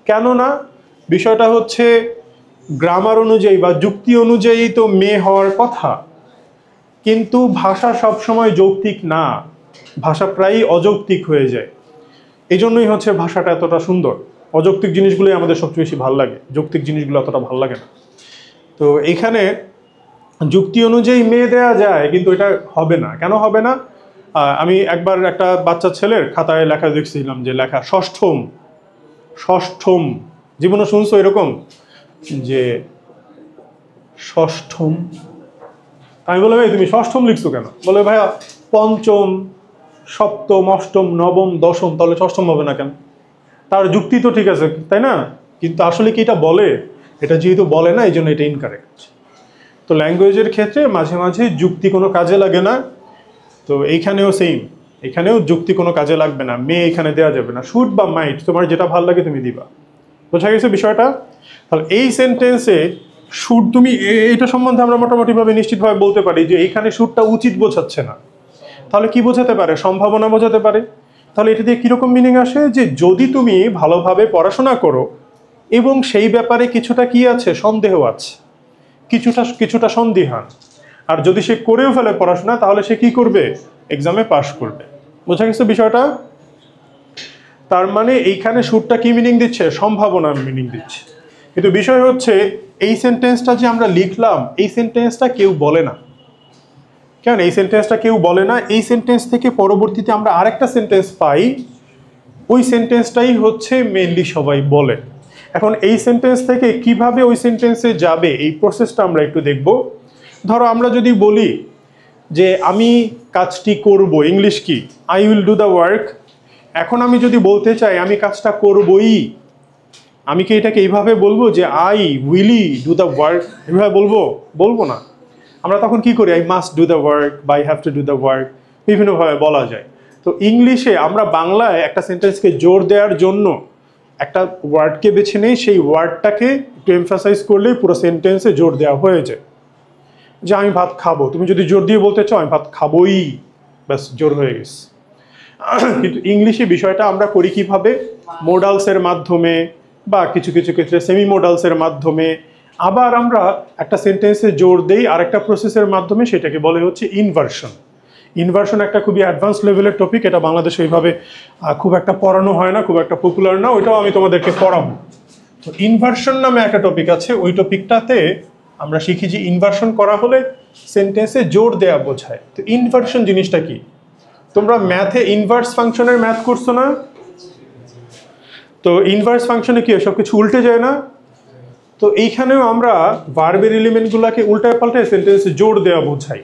কেন না? বিষয়টা হচ্ছে গ্রামার অনুযায়ী বা যুক্তি অনুযায়ী তো মেয়ে হওয়ার কথা, কিন্তু ভাষা সবসময় যৌক্তিক না, ভাষা প্রায়ই অযৌক্তিক হয়ে যায়। এই জন্যই হচ্ছে ভাষাটা এতটা সুন্দর। অযৌক্তিক জিনিসগুলোই আমাদের সবচেয়ে বেশি ভালো লাগে, যৌক্তিক জিনিসগুলো অতটা ভালো লাগে না। তো এখানে যুক্তি অনুযায়ী মেয়ে দেয়া যায়, কিন্তু এটা হবে না। কেন হবে না? আমি একবার একটা বাচ্চা ছেলের খাতায় লেখা দেখছিলাম, যে লেখা ষষ্ঠম। ষষ্ঠম জীবনে শুনছো এরকম যে ষষ্ঠম? আমি বললাম এই তুমি ষষ্ঠম লিখছো কেন? বলে ভাইয়া পঞ্চম, সপ্তম, অষ্টম, নবম, দশম, তাহলে ষষ্ঠম হবে না কেন? তার যুক্তি তো ঠিক আছে, তাই না? কিন্তু আসলে কি এটা বলে? এটা যেহেতু বলে না, এই জন্য এটা ইনকারেক্ট। তো ল্যাঙ্গুয়েজের ক্ষেত্রে মাঝে মাঝে যুক্তি কোনো কাজে লাগে না। তো এইখানেও সেম, এখানেও যুক্তি কোনো কাজে লাগবে না। মেয়ে এখানে দেওয়া যাবে না। শুড বা মাইট, তোমার যেটা ভালো লাগে তুমি দিবা। বোঝা গেছে বিষয়টা? তাহলে এই সেন্টেন্সে শুড, তুমি এইটা সম্বন্ধে আমরা মোটামুটিভাবে নিশ্চিতভাবে বলতে পারি যে এইখানে শুডটা উচিত বোঝাচ্ছে না। তাহলে কি বোঝাতে পারে? সম্ভাবনা বোঝাতে পারে। তাহলে এটা দিয়ে কীরকম মিনিং আসে? যে যদি তুমি ভালোভাবে পড়াশোনা করো এবং সেই ব্যাপারে কিছুটা কি আছে, সন্দেহ আছে, কিছুটা সন্দিহান, আর যদি সে করেও ফেলে পড়াশোনা, তাহলে সে কি করবে? এক্সামে পাশ করবে। বোঝা গেছে বিষয়টা? তার মানে এইখানে শুডটা কি মিনিং দিচ্ছে? সম্ভাবনার মিনিং দিচ্ছে। কিন্তু বিষয় হচ্ছে এই সেন্টেন্সটা যে আমরা লিখলাম, এই সেন্টেন্সটা কেউ বলে না। কেন এই সেন্টেন্সটা কেউ বলে না? এই সেন্টেন্স থেকে পরবর্তীতে আমরা আরেকটা সেন্টেন্স পাই, ওই সেন্টেন্সটাই হচ্ছে মেইনলি সবাই বলে। এখন এই সেন্টেন্স থেকে কিভাবে ওই সেন্টেন্সে যাবে, এই প্রসেসটা আমরা একটু দেখব। ধরো আমরা যদি বলি যে আমি কাজটি করব, ইংলিশ কি? I will do the work. এখন আমি যদি বলতে চাই আমি কাজটা করবই, আমি কি এটাকে এইভাবে বলবো যে I will do the work? এইভাবে বলবো? বলবো না। আমরা তখন কি করি? I must do the work বা I have to do the work, বিভিন্নভাবে বলা যায়। তো ইংলিশে আমরা বাংলায় একটা সেন্টেন্সকে জোর দেওয়ার জন্য একটা ওয়ার্ডকে বেছে নেই, সেই ওয়ার্ডটাকে একটু এমফাসাইজ করলেই পুরো সেন্টেন্সে জোর দেওয়া হয়ে যায়। যে আমি ভাত খাবো, তুমি যদি জোর দিয়ে বলতে চাও আমি ভাত খাবোই, ব্যাস জোর হয়ে গেছে। কিন্তু ইংলিশে বিষয়টা আমরা করি কিভাবে? মোডালসের মাধ্যমে বা কিছু কিছু ক্ষেত্রে সেমি মোডালসের মাধ্যমে, আবার আমরা একটা সেন্টেন্সে জোর দেই আরেকটা প্রসেসের মাধ্যমে, সেটাকে বলে হচ্ছে ইনভার্সন। ইনভার্সন একটা খুবই অ্যাডভান্স লেভেলের টপিক, এটা বাংলাদেশে এইভাবে খুব একটা পড়ানো হয় না, খুব একটা পপুলার না, ওইটাও আমি তোমাদেরকে পড়াবো। তো ইনভার্সন নামে একটা টপিক আছে, ওই টপিকটাতে আমরা শিখি যে ইনভার্সন করা হলে সেন্টেন্সে জোর দেয়া বোঝায়। তো ইনভার্সন জিনিসটা কি? তোমরা ম্যাথে ইনভার্স ফাংশনের ম্যাথ করছো না? তো ইনভার্স ফাংশনে কি সব কিছু উল্টে যায় না? তো এইখানেও আমরা ভার্বের এলিমেন্টগুলোকে উল্টায় পাল্টায় সেন্টেন্সে জোর দেওয়া বোঝাই।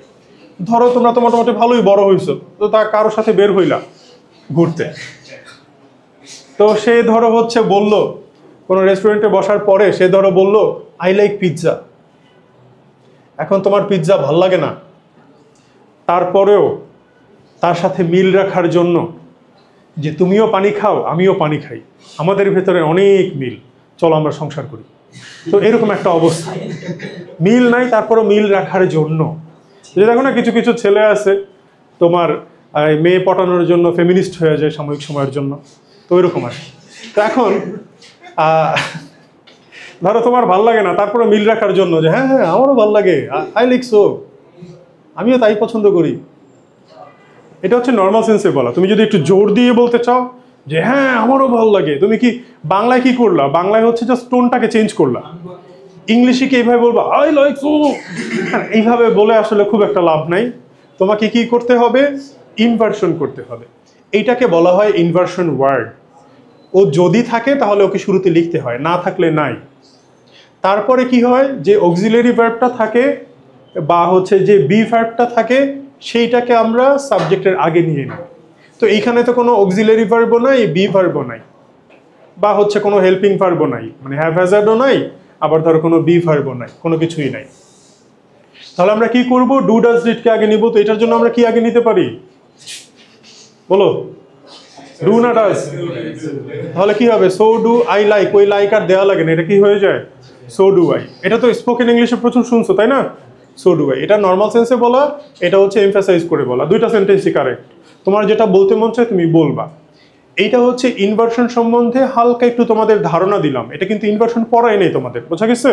ধরো তোমরা তো মোটামুটি ভালোই বড় হয়েছো, তো তা কারোর সাথে বের হইলা ঘুরতে, তো সে ধরো হচ্ছে বলল কোনো রেস্টুরেন্টে বসার পরে, সে ধরো বলল আই লাইক পিৎজা। এখন তোমার পিৎজা ভাল লাগে না, তারপরেও তার সাথে মিল রাখার জন্য যে তুমিও পানি খাও আমিও পানি খাই, আমাদের ভেতরে অনেক মিল, চলো আমরা সংসার করি। তো এরকম একটা অবস্থা, মিল নাই তারপরও মিল রাখার জন্য। যে দেখো না কিছু কিছু ছেলে আছে তোমার মেয়ে পটানোর জন্য ফেমিনিস্ট হয়ে যায় সাময়িক সময়ের জন্য, তো ওইরকম আর কি। তো এখন ধরো তোমার ভাল লাগে না, তারপরে মিল রাখার জন্য যে হ্যাঁ হ্যাঁ আমারও ভাল লাগে, আই লাইক সো, আমিও তাই পছন্দ করি। এটা হচ্ছে নর্মাল সেন্সে বলা। তুমি যদি একটু জোর দিয়ে বলতে চাও যে হ্যাঁ আমারও ভালো লাগে, তুমি কি বাংলায় কি করলা? বাংলায় হচ্ছে জাস্ট টোনটাকে চেঞ্জ করলা। ইংলিশে কি এইভাবে বলবা আই লাইক সো? এইভাবে বলে আসলে খুব একটা লাভ নাই। তোমাকে কি করতে হবে? ইনভার্সন করতে হবে। এইটাকে বলা হয় ইনভার্সন ওয়ার্ড। ও যদি থাকে তাহলে ওকে শুরুতে লিখতে হয়, না থাকলে নাই। তারপরে কি হয়? যে অক্সিলারি ভার্বটা থাকে বা হচ্ছে যে বি ভার্বটা থাকে, সেইটাকে আমরা সাবজেক্টের আগে নিয়ে নিই। তো এইখানে তো কোনো অক্সিলারি ভার্বও নাই, বি ভার্বও নাই, বা হচ্ছে কোনো হেল্পিং ভার্বও নাই, মানে হ্যাভ হ্যাজার্ডও নাই, আবার ধরো কোনো বি ভার্বও নাই, কোনো কিছুই নাই। তাহলে আমরা কি করব? ডু ডাজ ডিডকে আগে নিব। তো এটার জন্য আমরা কি আগে নিতে পারি বলো? ডু না ডাজ? তাহলে কি হবে? সো ডু আই লাইক, ওই লাইক আর দেওয়া লাগে না, এটা কি হয়ে যায়? So do I. এটা তো স্পোকেন ইংলিশে প্রচুর শুনছো তাই না? So do I. এটা নর্মাল সেন্সে বলা, এটা হচ্ছে এমফাসাইজ করে বলা, দুইটা সেন্টেন্সই কারেক্ট। তোমার যেটা বলতে মন চায় তুমি বলবা। এইটা হচ্ছে ইনভার্সন সম্বন্ধে হালকা একটু তোমাদের ধারণা দিলাম। এটা কিন্তু ইনভার্সন পড়াই নেই তোমাদের, বোঝা গেছে?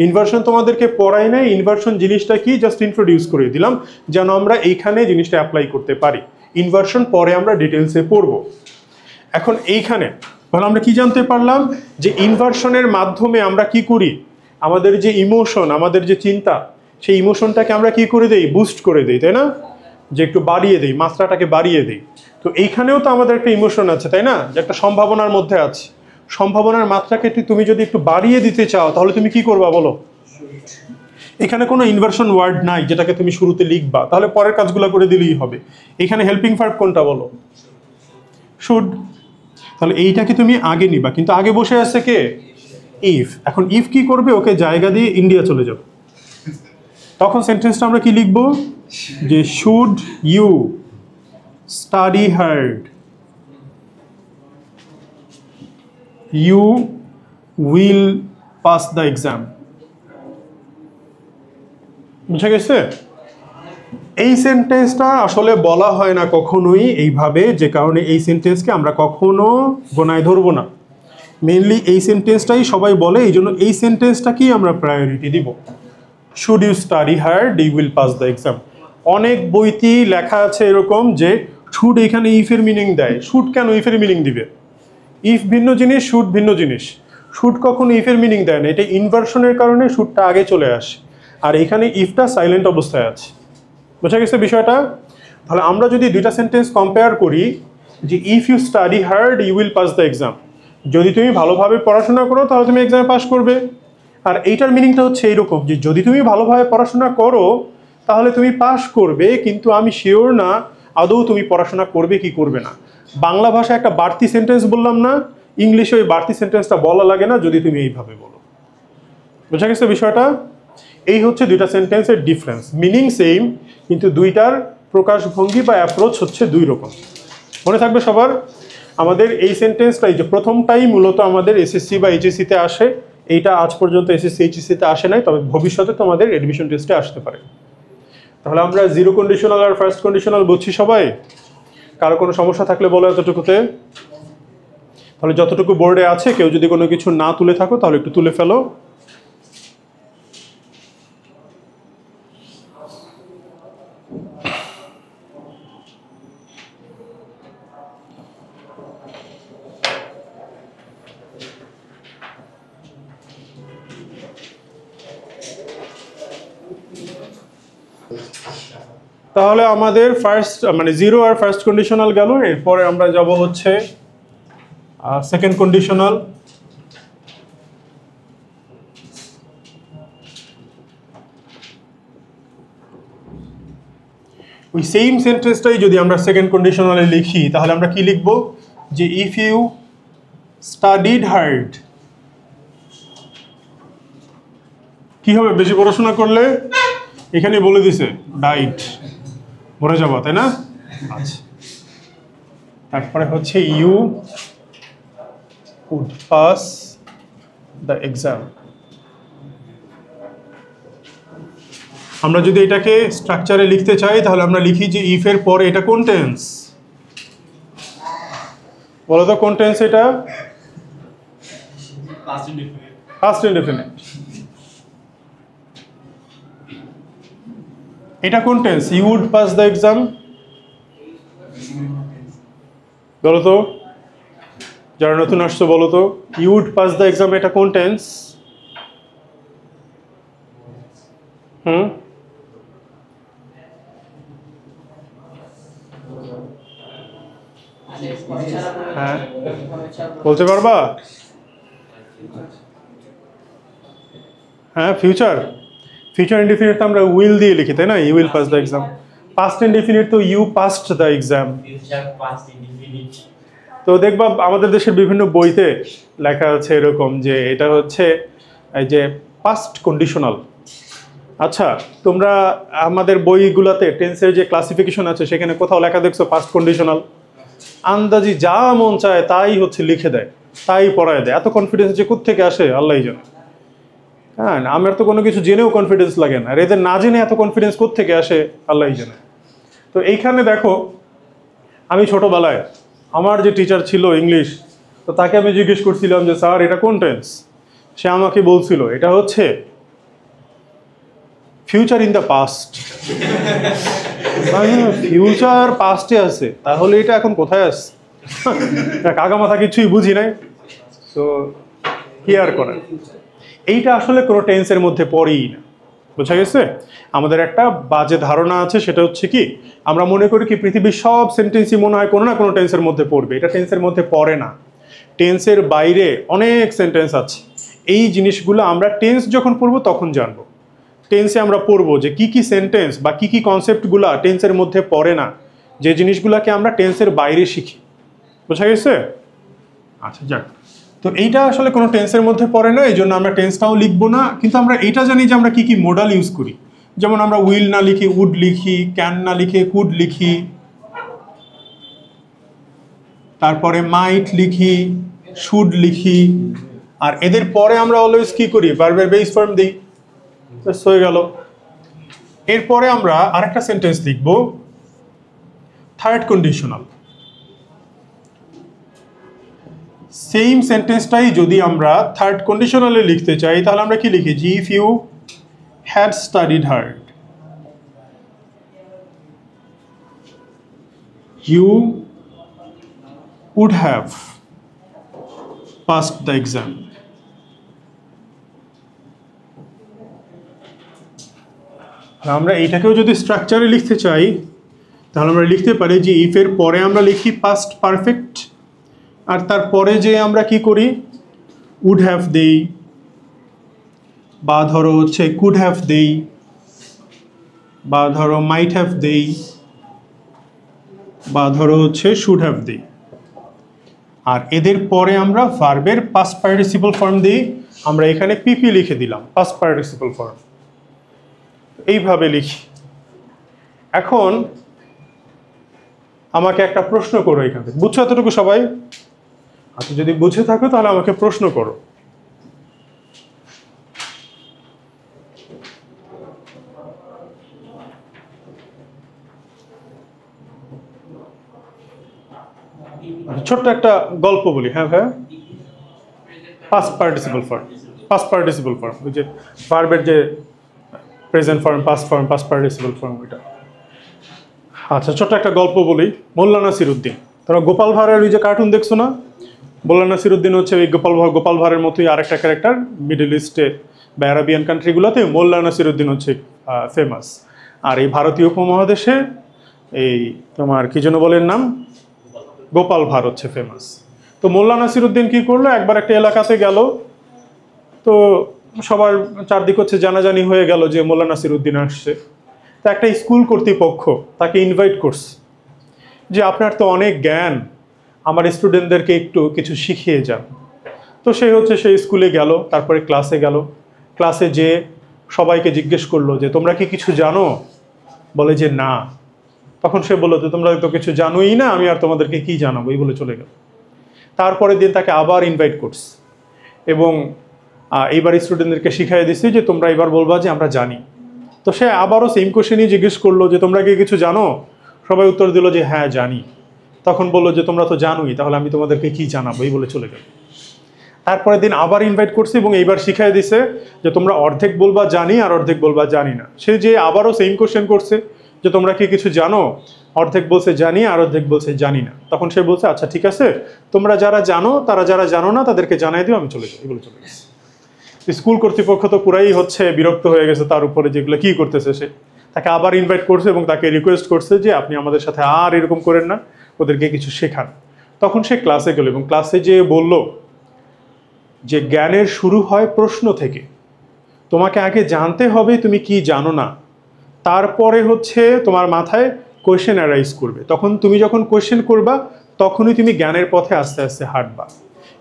ইনভার্সন তোমাদেরকে পড়াই নাই, ইনভার্সন জিনিসটা কি জাস্ট ইন্ট্রোডিউস করে দিলাম যেন আমরা এইখানে জিনিসটা অ্যাপ্লাই করতে পারি। ইনভার্সন পরে আমরা ডিটেলসে পড়বো। এখন এইখানে তাহলে আমরা কি জানতে পারলাম যে ইনভার্সনের মাধ্যমে আমরা কি করি, আমাদের যে ইমোশন, আমাদের যে চিন্তা, সেই ইমোশনটাকে আমরা কি করে দেই, বুস্ট করে দেই, তাই না? যে একটু বাড়িয়ে দেই, মাত্রাটাকে বাড়িয়ে দেই। তো এইখানেও তো আমাদের একটা ইমোশন আছে, তাই না? যে একটা সম্ভাবনার মধ্যে আছে। সম্ভাবনার মাত্রাকে তুমি যদি একটু বাড়িয়ে দিতে চাও তাহলে তুমি কি করবা বলো? এখানে কোনো ইনভার্সন ওয়ার্ড নাই যেটাকে তুমি শুরুতে লিখবা, তাহলে পরের কাজগুলো করে দিলেই হবে। এখানে হেল্পিং ভার্ব কোনটা বলো? শুড। তাহলে এইটাকে তুমি আগে নিবা, কিন্তু আগে বসে আছে কে? ইফ। এখন ইফ কি করবে? ওকে জায়গা দিয়ে ইন্ডিয়া চলে যাও। তখন সেন্টেন্সটা আমরা কি লিখব? যে should you study hard, you will pass the exam. বুঝা গেছে? এই সেন্টেন্সটা আসলে বলা হয় না কখনোই এইভাবে, যে কারণে এই সেন্টেন্সকে আমরা কখনো গোনায় ধরবো না। মেনলি এই সেন্টেন্সটাই সবাই বলে, এই জন্য এই সেন্টেন্সটাকেই আমরা প্রায়োরিটি দিব। Should you study hard, you will pass the exam. অনেক বইতেই লেখা আছে এরকম যে শুড এখানে ইফের মিনিং দেয়। শুড কেন ইফের মিনিং দিবে? ইফ ভিন্ন জিনিস, শুড ভিন্ন জিনিস। শুড কখনো ইফের মিনিং দেয় না, এটা ইনভার্সনের কারণে শুডটা আগে চলে আসে, আর এখানে ইফটা সাইলেন্ট অবস্থায় আছে। বোঝা গেছে বিষয়টা? তাহলে আমরা যদি দুইটা সেন্টেন্স কম্পেয়ার করি, যে if you study hard you will pass the exam, যদি তুমি ভালোভাবে পড়াশোনা করো তাহলে তুমি এক্সামে পাস করবে। আর এইটার মিনিংটা হচ্ছে এইরকম যে যদি তুমি ভালোভাবে পড়াশোনা করো তাহলে তুমি পাস করবে, কিন্তু আমি শিওর না আদৌ তুমি পড়াশোনা করবে কি করবে না। বাংলা ভাষায় একটা বাড়তি সেন্টেন্স বললাম না, ইংলিশে ওই বাড়তি সেন্টেন্সটা বলা লাগে না যদি তুমি এইভাবে বলো। বোঝা গেছে বিষয়টা? এই হচ্ছে দুইটা সেন্টেন্সের ডিফারেন্স। মিনিং সেম, কিন্তু দুইটার প্রকাশভঙ্গি বা অ্যাপ্রোচ হচ্ছে দুই রকম। মনে থাকবে সবার? আমাদের এই সেন্টেন্সটাই যে প্রথমটাই মূলত আমাদের এসএসসি বা এইচএসসিতে আসে, এইটা আজ পর্যন্ত এসএসসি এইচএসসিতে আসে নাই, তবে ভবিষ্যতে তোমাদের এডমিশন টেস্টে আসতে পারে। তাহলে আমরা জিরো কন্ডিশনাল আর ফার্স্ট কন্ডিশনাল বুঝছি সবাই? কারো কোনো সমস্যা থাকলে বলো এতটুকুতে। তাহলে যতটুকু বোর্ডে আছে কেউ যদি কোনো কিছু না তুলে থাকো তাহলে একটু তুলে ফেলো। তাহলে আমাদের ফার্স্ট মানে জিরো আর ফার্স্ট কন্ডিশনাল গেল, এরপরে আমরা যাব হচ্ছে সেকেন্ড কন্ডিশনাল। ওই সেম সেন্টেন্সটাই যদি আমরা সেকেন্ড কন্ডিশনালে লিখি তাহলে আমরা কি লিখব? যে ইফ ইউ স্টাডিড হার্ড, কি হবে বেশি পড়াশোনা করলে? এখানে বলে দিছে ডাইট, মরে যাবো, তাই না? আচ্ছা, তারপরে হচ্ছে you would pass the exam. আমরা যদি এটাকে স্ট্রাকচারে লিখতে চাই তাহলে আমরা লিখি যে ইফ এর পরে এটা কোন টেন্স? বলো তো কোন টেন্স এটা? Past indefinite. এটা কোন tense? You would pass the exam. বলো তো, যারা নতুন আসছো বলো তো, you would pass the exam এটা কোন টেন্স? হ্যাঁ বলতে পারবা? হ্যাঁ ফিউচার। ফিউচার ইনডিফিনিট তো আমরা উইল দিয়ে লিখি, তাই না? You will pass the exam. Past indefinite তো ইউ পাস্ট দ্য এক্সাম। তো দেখবা আমাদের দেশের বিভিন্ন বইতে লেখা আছে এরকম যে এটা হচ্ছে এই যে পাস্ট কন্ডিশনাল। আচ্ছা, তোমরা আমাদের বইগুলোতে টেন্সের যে ক্লাসিফিকেশন আছে সেখানে কোথাও লেখা দেখছো পাস্ট কন্ডিশনাল? আন্দাজি যা মন চায় তাই হচ্ছে লিখে দেয়, তাই পড়ায় দেয়। এত কনফিডেন্স যে কোত্থেকে আসে আল্লাহই জানে। হ্যাঁ, আমার তো কোনো কিছু জেনেও কনফিডেন্স লাগে না, আর এদের না জেনে এত কনফিডেন্স কোত্থেকে আসে আল্লাহই জানে। তো এইখানে দেখো আমি ছোটোবেলায় আমার যে টিচার ছিল ইংলিশ, তো তাকে আমি জিজ্ঞেস করছিলাম যে স্যার এটা কোন টেন্স। সে আমাকে বলছিল এটা হচ্ছে future in the past. Future পাস্টে আছে, তাহলে এটা এখন কোথায় আছে? কাকা মাথা কিছুই বুঝি নাই। তো কি আর করেন, এইটা আসলে কোনো টেন্সের মধ্যে পড়েই না। বুঝা গেছে? আমাদের একটা বাজে ধারণা আছে, সেটা হচ্ছে কি আমরা মনে করি কি পৃথিবীর সব সেন্টেন্সই মনে হয় কোনো না কোনো টেন্সের মধ্যে পড়বে। এটা টেন্সের মধ্যে পড়ে না। টেন্সের বাইরে অনেক সেন্টেন্স আছে। এই জিনিসগুলো আমরা টেন্স যখন পড়বো তখন জানবো। টেন্সে আমরা পড়বো যে কি কি সেন্টেন্স বা কি কি কনসেপ্টগুলা টেন্সের মধ্যে পড়ে না, যে জিনিসগুলোকে আমরা টেন্সের বাইরে শিখি। বুঝা গেছে? আচ্ছা যাক, তো এইটা আসলে কোনো টেন্সের মধ্যে পড়ে না, এই জন্য আমরা টেন্সটাও লিখবো না। কিন্তু আমরা এইটা জানি যে আমরা কি কি মোডাল ইউজ করি। যেমন আমরা উইল না লিখে উড লিখি, ক্যান না লিখে কুড লিখি, তারপরে মাইট লিখি, শুড লিখি, আর এদের পরে আমরা অলওয়েজ কি করি, ভার্বের বেস ফর্ম দিই। হয়ে গেল। এরপরে আমরা আরেকটা সেন্টেন্স লিখব, থার্ড কন্ডিশনাল। সেম সেন্টেন্সটাই যদি আমরা থার্ড কন্ডিশনালে লিখতে চাই তাহলে আমরা কি লিখি, জি if you had studied hard, you would have passed the exam. আমরা এইটাকেও যদি স্ট্রাকচারে লিখতে চাই তাহলে আমরা লিখতে পারি যে ইফ এর পরে আমরা লিখি পাস্ট পারফেক্ট, আর তারপরে যে আমরা কি করি উড হ্যাভ দেই, বা ধরো হচ্ছে কুড হ্যাভ দেই, বা ধরো মাইট হ্যাভ দেই, বা ধরো হচ্ছে শুড হ্যাভ দেই। আর এদের পরে আমরা ভার্বের পাস্ট পার্টিসিপল ফর্ম দিই। আমরা এখানে পিপি লিখে দিলাম, পাস্ট পার্টিসিপল ফর্ম। এইভাবে লিখি। এখন আমাকে একটা প্রশ্ন করো এখান থেকে, বুঝছো এতটুকু সবাই? আচ্ছা যদি বুঝে থাকো তাহলে আমাকে প্রশ্ন করো। ছোট্ট একটা গল্প বলি। হ্যাঁ হ্যাঁ, past participle form, past participle form, ওই যে ভার্বের যে present form, past form, past participle form, ওইটা। আচ্ছা ছোট্ট একটা গল্প বলি। মোল্লা নাসিরুদ্দিন, তোমরা গোপাল ভাঁড়ের ওই যে কার্টুন দেখছো না? মোল্লা নাসিরুদ্দিন হচ্ছে ওই গোপাল ভাঁড়ের মতোই আরেকটা ক্যারেক্টার। মিডল ইস্টে বা আরাবিয়ান কান্ট্রিগুলোতে মোল্লা নাসিরুদ্দিন হচ্ছে ফেমাস। আর এই ভারতীয় উপমহাদেশে এই তোমার কি যেন বলেন নাম, গোপাল ভাঁড় হচ্ছে ফেমাস। তো মোল্লা নাসিরুদ্দিন কি করলো, একবার একটা এলাকাতে গেল, তো সবার চারদিক হচ্ছে জানাজানি হয়ে গেল যে মোল্লা নাসিরুদ্দিন আসছে। তো একটা স্কুল কর্তৃপক্ষ তাকে ইনভাইট করছে যে আপনার তো অনেক জ্ঞান, আমার স্টুডেন্টদেরকে একটু কিছু শিখিয়ে যান। তো সেই হচ্ছে সেই স্কুলে গেল, তারপরে ক্লাসে গেল। ক্লাসে যে সবাইকে জিজ্ঞেস করলো যে তোমরা কি কিছু জানো? বলে যে না। তখন সে বললো যে তোমরা তো কিছু জানোই না, আমি আর তোমাদেরকে কি জানাবো, এই বলে চলে গেল। তারপরের দিন তাকে আবার ইনভাইট করছে এবং এইবার স্টুডেন্টদেরকে শিখিয়ে দিচ্ছে যে তোমরা এবার বলবা যে আমরা জানি। তো সে আবারও সেম কোশ্চেনই জিজ্ঞেস করলো যে তোমরা কি কিছু জানো? সবাই উত্তর দিল যে হ্যাঁ জানি। তখন বললো যে তোমরা তো জানোই, তাহলে আমি তোমাদেরকে কি জানাবো, এই বলে চলে গেল। তারপরের দিন আবার ইনভাইট করছে এবং এইবার শিখিয়ে দিছে যে তোমরা অর্ধেক বলবা জানি আর অর্ধেক বলবা জানি না। সে যে আবারও সেম কোশ্চেন করছে যে তোমরা কি কিছু জানো? অর্ধেক বলছে জানি আর অর্ধেক বলছে জানি না। তখন সে বলছে আচ্ছা ঠিক আছে, তোমরা যারা জানো তারা যারা জানো না তাদেরকে জানাই দিও, আমি চলে যাই, এগুলো চলে গেছে। স্কুল কর্তৃপক্ষ তো পুরাই হচ্ছে বিরক্ত হয়ে গেছে তার উপরে, যেগুলো কি করতেছে সে। তাকে আবার ইনভাইট করছে এবং তাকে রিকোয়েস্ট করছে যে আপনি আমাদের সাথে আর এরকম করেন না, ওদেরকে কিছু শেখান। তখন সে ক্লাসে গেল এবং ক্লাসে যে বলল যে জ্ঞানের শুরু হয় প্রশ্ন থেকে। তোমাকে আগে জানতে হবে তুমি কি জানো না, তারপরে হচ্ছে তোমার মাথায় কোয়েশ্চেন অ্যারাইজ করবে। তখন তুমি যখন কোয়েশ্চেন করবা তখনই তুমি জ্ঞানের পথে আস্তে আস্তে হাঁটবা।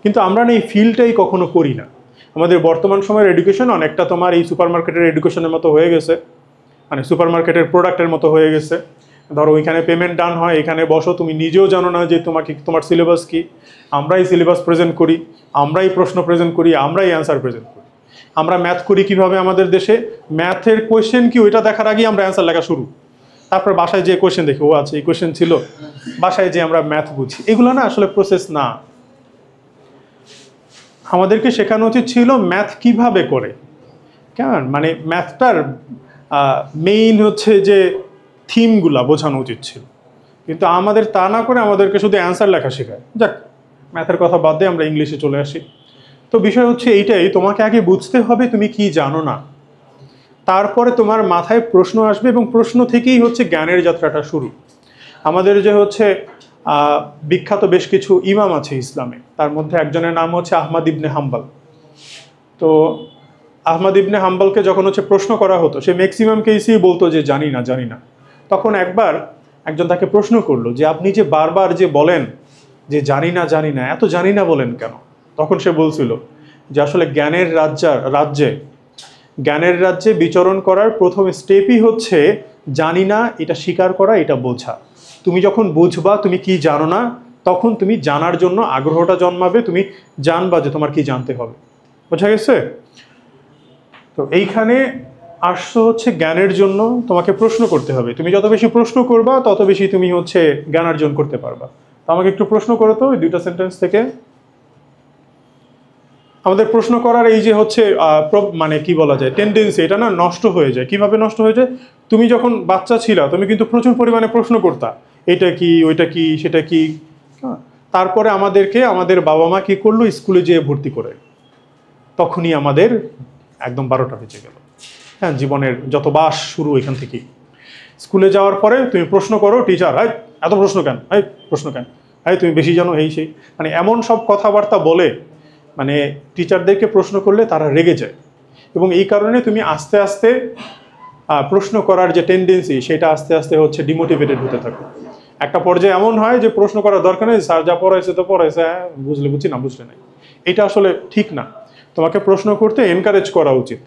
কিন্তু আমরা না এই ফিলটাই কখনো করি না। আমাদের বর্তমান সময়ের এডুকেশন অনেকটা তোমার এই সুপার মার্কেটের এডুকেশনের মতো হয়ে গেছে, মানে সুপার মার্কেটের প্রোডাক্টের মতো হয়ে গেছে। ধরো ওইখানে পেমেন্ট ডান হয়, এখানে বসো, তুমি নিজেও জানো না যে তোমার সিলেবাস কি। আমরাই সিলেবাস প্রেজেন্ট করি, আমরাই প্রশ্ন প্রেজেন্ট করি, আমরাই অ্যান্সার প্রেজেন্ট করি। আমরা ম্যাথ করি কিভাবে আমাদের দেশে, ম্যাথের কোয়েশ্চেন কি ওইটা দেখার আগেই আমরা অ্যান্সার লেখা শুরু। তারপর বাসায় যে কোয়েশ্চেন দেখি, ও আচ্ছা এই কোয়েশ্চেন ছিল, বাসায় যে আমরা ম্যাথ বুঝি, এগুলো না আসলে প্রসেস না। আমাদেরকে শেখানো উচিত ছিল ম্যাথ কিভাবে করে, কেমন মানে ম্যাথটার মেইন হচ্ছে যে থিমগুলা বোঝানো উচিত ছিল, কিন্তু আমাদের তা না করে আমাদেরকে শুধু অ্যান্সার লেখা শেখায়। যাক, ম্যাথের কথা বাদ দিয়ে আমরা ইংলিশে চলে আসি। তো বিষয় হচ্ছে এইটাই, তোমাকে আগে বুঝতে হবে তুমি কি জানো না, তারপরে তোমার মাথায় প্রশ্ন আসবে এবং প্রশ্ন থেকেই হচ্ছে জ্ঞানের যাত্রাটা শুরু। আমাদের যে হচ্ছে বিখ্যাত বেশ কিছু ইমাম আছে ইসলামে, তার মধ্যে একজনের নাম হচ্ছে আহমদ ইবনে হাম্বল। তো আহমদ ইবনে হাম্বলকে যখন হচ্ছে প্রশ্ন করা হতো, সে ম্যাক্সিমাম কেসেই বলতো যে জানি না জানি না। তখন একবার একজন তাকে প্রশ্ন করলো যে আপনি যে বারবার যে বলেন যে জানি না এত জানি না বলেন কেন? তখন সে বলছিল যে আসলে জ্ঞানের রাজ্যে বিচরণ করার প্রথম স্টেপই হচ্ছে জানি না এটা স্বীকার করা, এটা বোঝা। তুমি যখন বুঝবা তুমি কি জানো না, তখন তুমি জানার জন্য আগ্রহটা জন্মাবে, তুমি জানবা যে তোমার কি জানতে হবে। বোঝা গেছে? তো এইখানে আসছো হচ্ছে জ্ঞানের জন্য, তোমাকে প্রশ্ন করতে হবে। তুমি যত বেশি প্রশ্ন করবা তত বেশি তুমি হচ্ছে জ্ঞান অর্জন করতে পারবা। তো আমাকে একটু প্রশ্ন করো তো, ওই দুইটা সেন্টেন্স থেকে। আমাদের প্রশ্ন করার এই যে হচ্ছে মানে কি বলা যায় টেন্ডেন্সি, এটা না নষ্ট হয়ে যায়। কিভাবে নষ্ট হয়ে যায়? তুমি যখন বাচ্চা ছিলা তুমি কিন্তু প্রচুর পরিমাণে প্রশ্ন করতা, এটা কি, ওইটা কি, সেটা কি। তারপরে আমাদের বাবা মা কি করলো, স্কুলে যেয়ে ভর্তি করে, তখনই আমাদের একদম 12টা বেজে গেল। হ্যাঁ, জীবনের যত বাস শুরু এখান থেকেই। স্কুলে যাওয়ার পরে তুমি প্রশ্ন করো, টিচার হাই এত প্রশ্ন কেন, প্রশ্ন কেন, তুমি বেশি জানো, এই সেই, মানে এমন সব কথাবার্তা বলে, মানে টিচারদেরকে প্রশ্ন করলে তারা রেগে যায়। এবং এই কারণে তুমি আস্তে আস্তে প্রশ্ন করার যে টেন্ডেন্সি, সেটা আস্তে আস্তে হচ্ছে ডিমোটিভেটেড হতে থাকে। একটা পর্যায়ে এমন হয় যে প্রশ্ন করার দরকার নেই, স্যার যা পড়াইছে তো পড়াইছে, বুঝলে বুঝছি, না বুঝলে নাই। এটা আসলে ঠিক না। তোমাকে প্রশ্ন করতে এনকারেজ করা উচিত।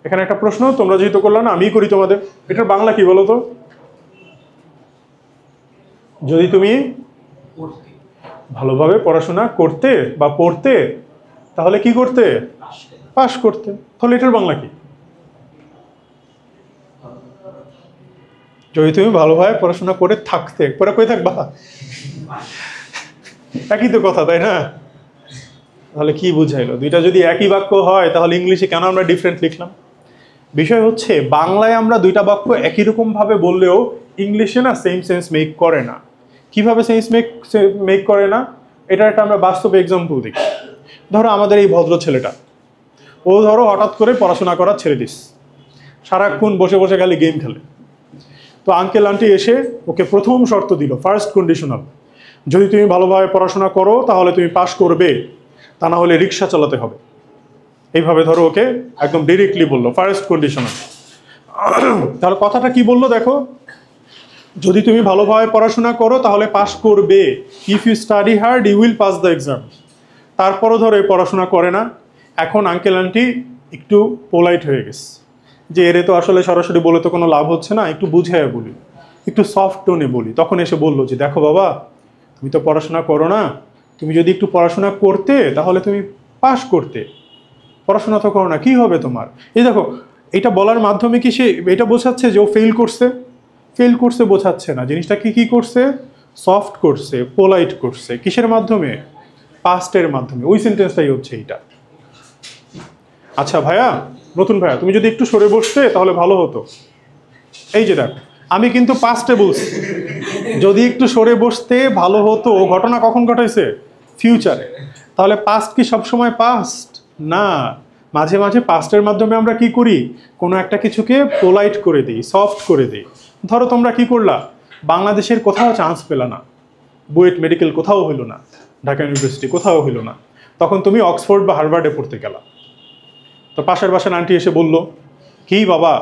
এখানে একটা প্রশ্ন তোমরা যেহেতু করলে না, আমি করি তোমাদের, এটার বাংলা কি বলো তো? যদি তুমি ভালোভাবে পড়াশোনা করতে বা পড়তে, তাহলে কি করতে? পাস করতে। তাহলে এটার বাংলা কি? যদি তুমি ভালোভাবে পড়াশোনা করে থাকতে, পরে কই থাকবা? একই তো কথা, তাই না? তাহলে কি বুঝাইলো? দুইটা যদি একই বাক্য হয় তাহলে ইংলিশে কেন আমরা ডিফারেন্ট লিখলাম? বিষয় হচ্ছে বাংলায় আমরা দুইটা বাক্য একই রকম ভাবে বললেও ইংলিশে না সেম সেন্স মেক করে না। কিভাবে সেন্স মেক করে না, এটা একটা আমরা বাস্তব এক্সাম্পল দেখি। ধরো আমাদের এই ভদ্র ছেলেটা, ও ধরো হঠাৎ করে পড়াশোনা করা ছেড়ে দিস, সারাক্ষণ বসে বসে খালি গেম খেলে। তো আঙ্কেল আন্টি এসে ওকে প্রথম শর্ত দিল, ফার্স্ট কন্ডিশনাল, যদি তুমি ভালোভাবে পড়াশোনা করো তাহলে তুমি পাশ করবে, তা না হলে রিক্সা চালাতে হবে। এইভাবে ধরো ওকে একদম ডিরেক্টলি বললো, ফার্স্ট কন্ডিশনাল। তাহলে কথাটা কি বললো দেখো, যদি তুমি ভালোভাবে পড়াশোনা করো তাহলে পাশ করবে, if you study hard you will pass the exam. তারপরও ধরো এই পড়াশোনা করে না। এখন আঙ্কেল আন্টি একটু পোলাইট হয়ে গেছে, যে এরে তো আসলে সরাসরি বলে তো কোনো লাভ হচ্ছে না, একটু বুঝাইয়া বলি, একটু সফট টোনে বলি। তখন এসে বললো যে দেখো বাবা, তুমি তো পড়াশোনা করো না, তুমি যদি একটু পড়াশোনা করতে তাহলে তুমি পাশ করতে, পড়াশোনা তো করো না, কি হবে তোমার? এই দেখো, এটা বলার মাধ্যমে কি সে এটা বোঝাচ্ছে যে ও ফেল করছে? ফেল করছে বোঝাচ্ছে না, জিনিসটাকে কি করছে? সফট করছে, পোলাইট করছে। কিসের মাধ্যমে? পাস্টের মাধ্যমে। ওই সেন্টেন্সটাই হচ্ছে এইটা। আচ্ছা ভাইয়া, নতুন ভাইয়া, তুমি যদি একটু সরে বসতে তাহলে ভালো হতো। এই যে দেখো, আমি কিন্তু পাস্টে বলছি, যদি একটু সরে বসতে ভালো হতো, ঘটনা কখন ঘটাইছে? ফিউচারে। তাহলে পাস্ট কি সবসময় পাস্ট না, মাঝে মাঝে পাস্টের মাধ্যমে আমরা কি করি, কোনো একটা কিছুকে পোলাইট করে দিই, সফট করে দিই। ধরো তোমরা কি করলা, বাংলাদেশের কোথাও চান্স পেলা না, বুয়েট মেডিকেল কোথাও হইলো না, ঢাকা ইউনিভার্সিটি কোথাও হইলো না, তখন তুমি অক্সফোর্ড বা হার্ভার্ডে পড়তে গেলা। তো পাশের বাসার আন্টি এসে বলল, কি বাবা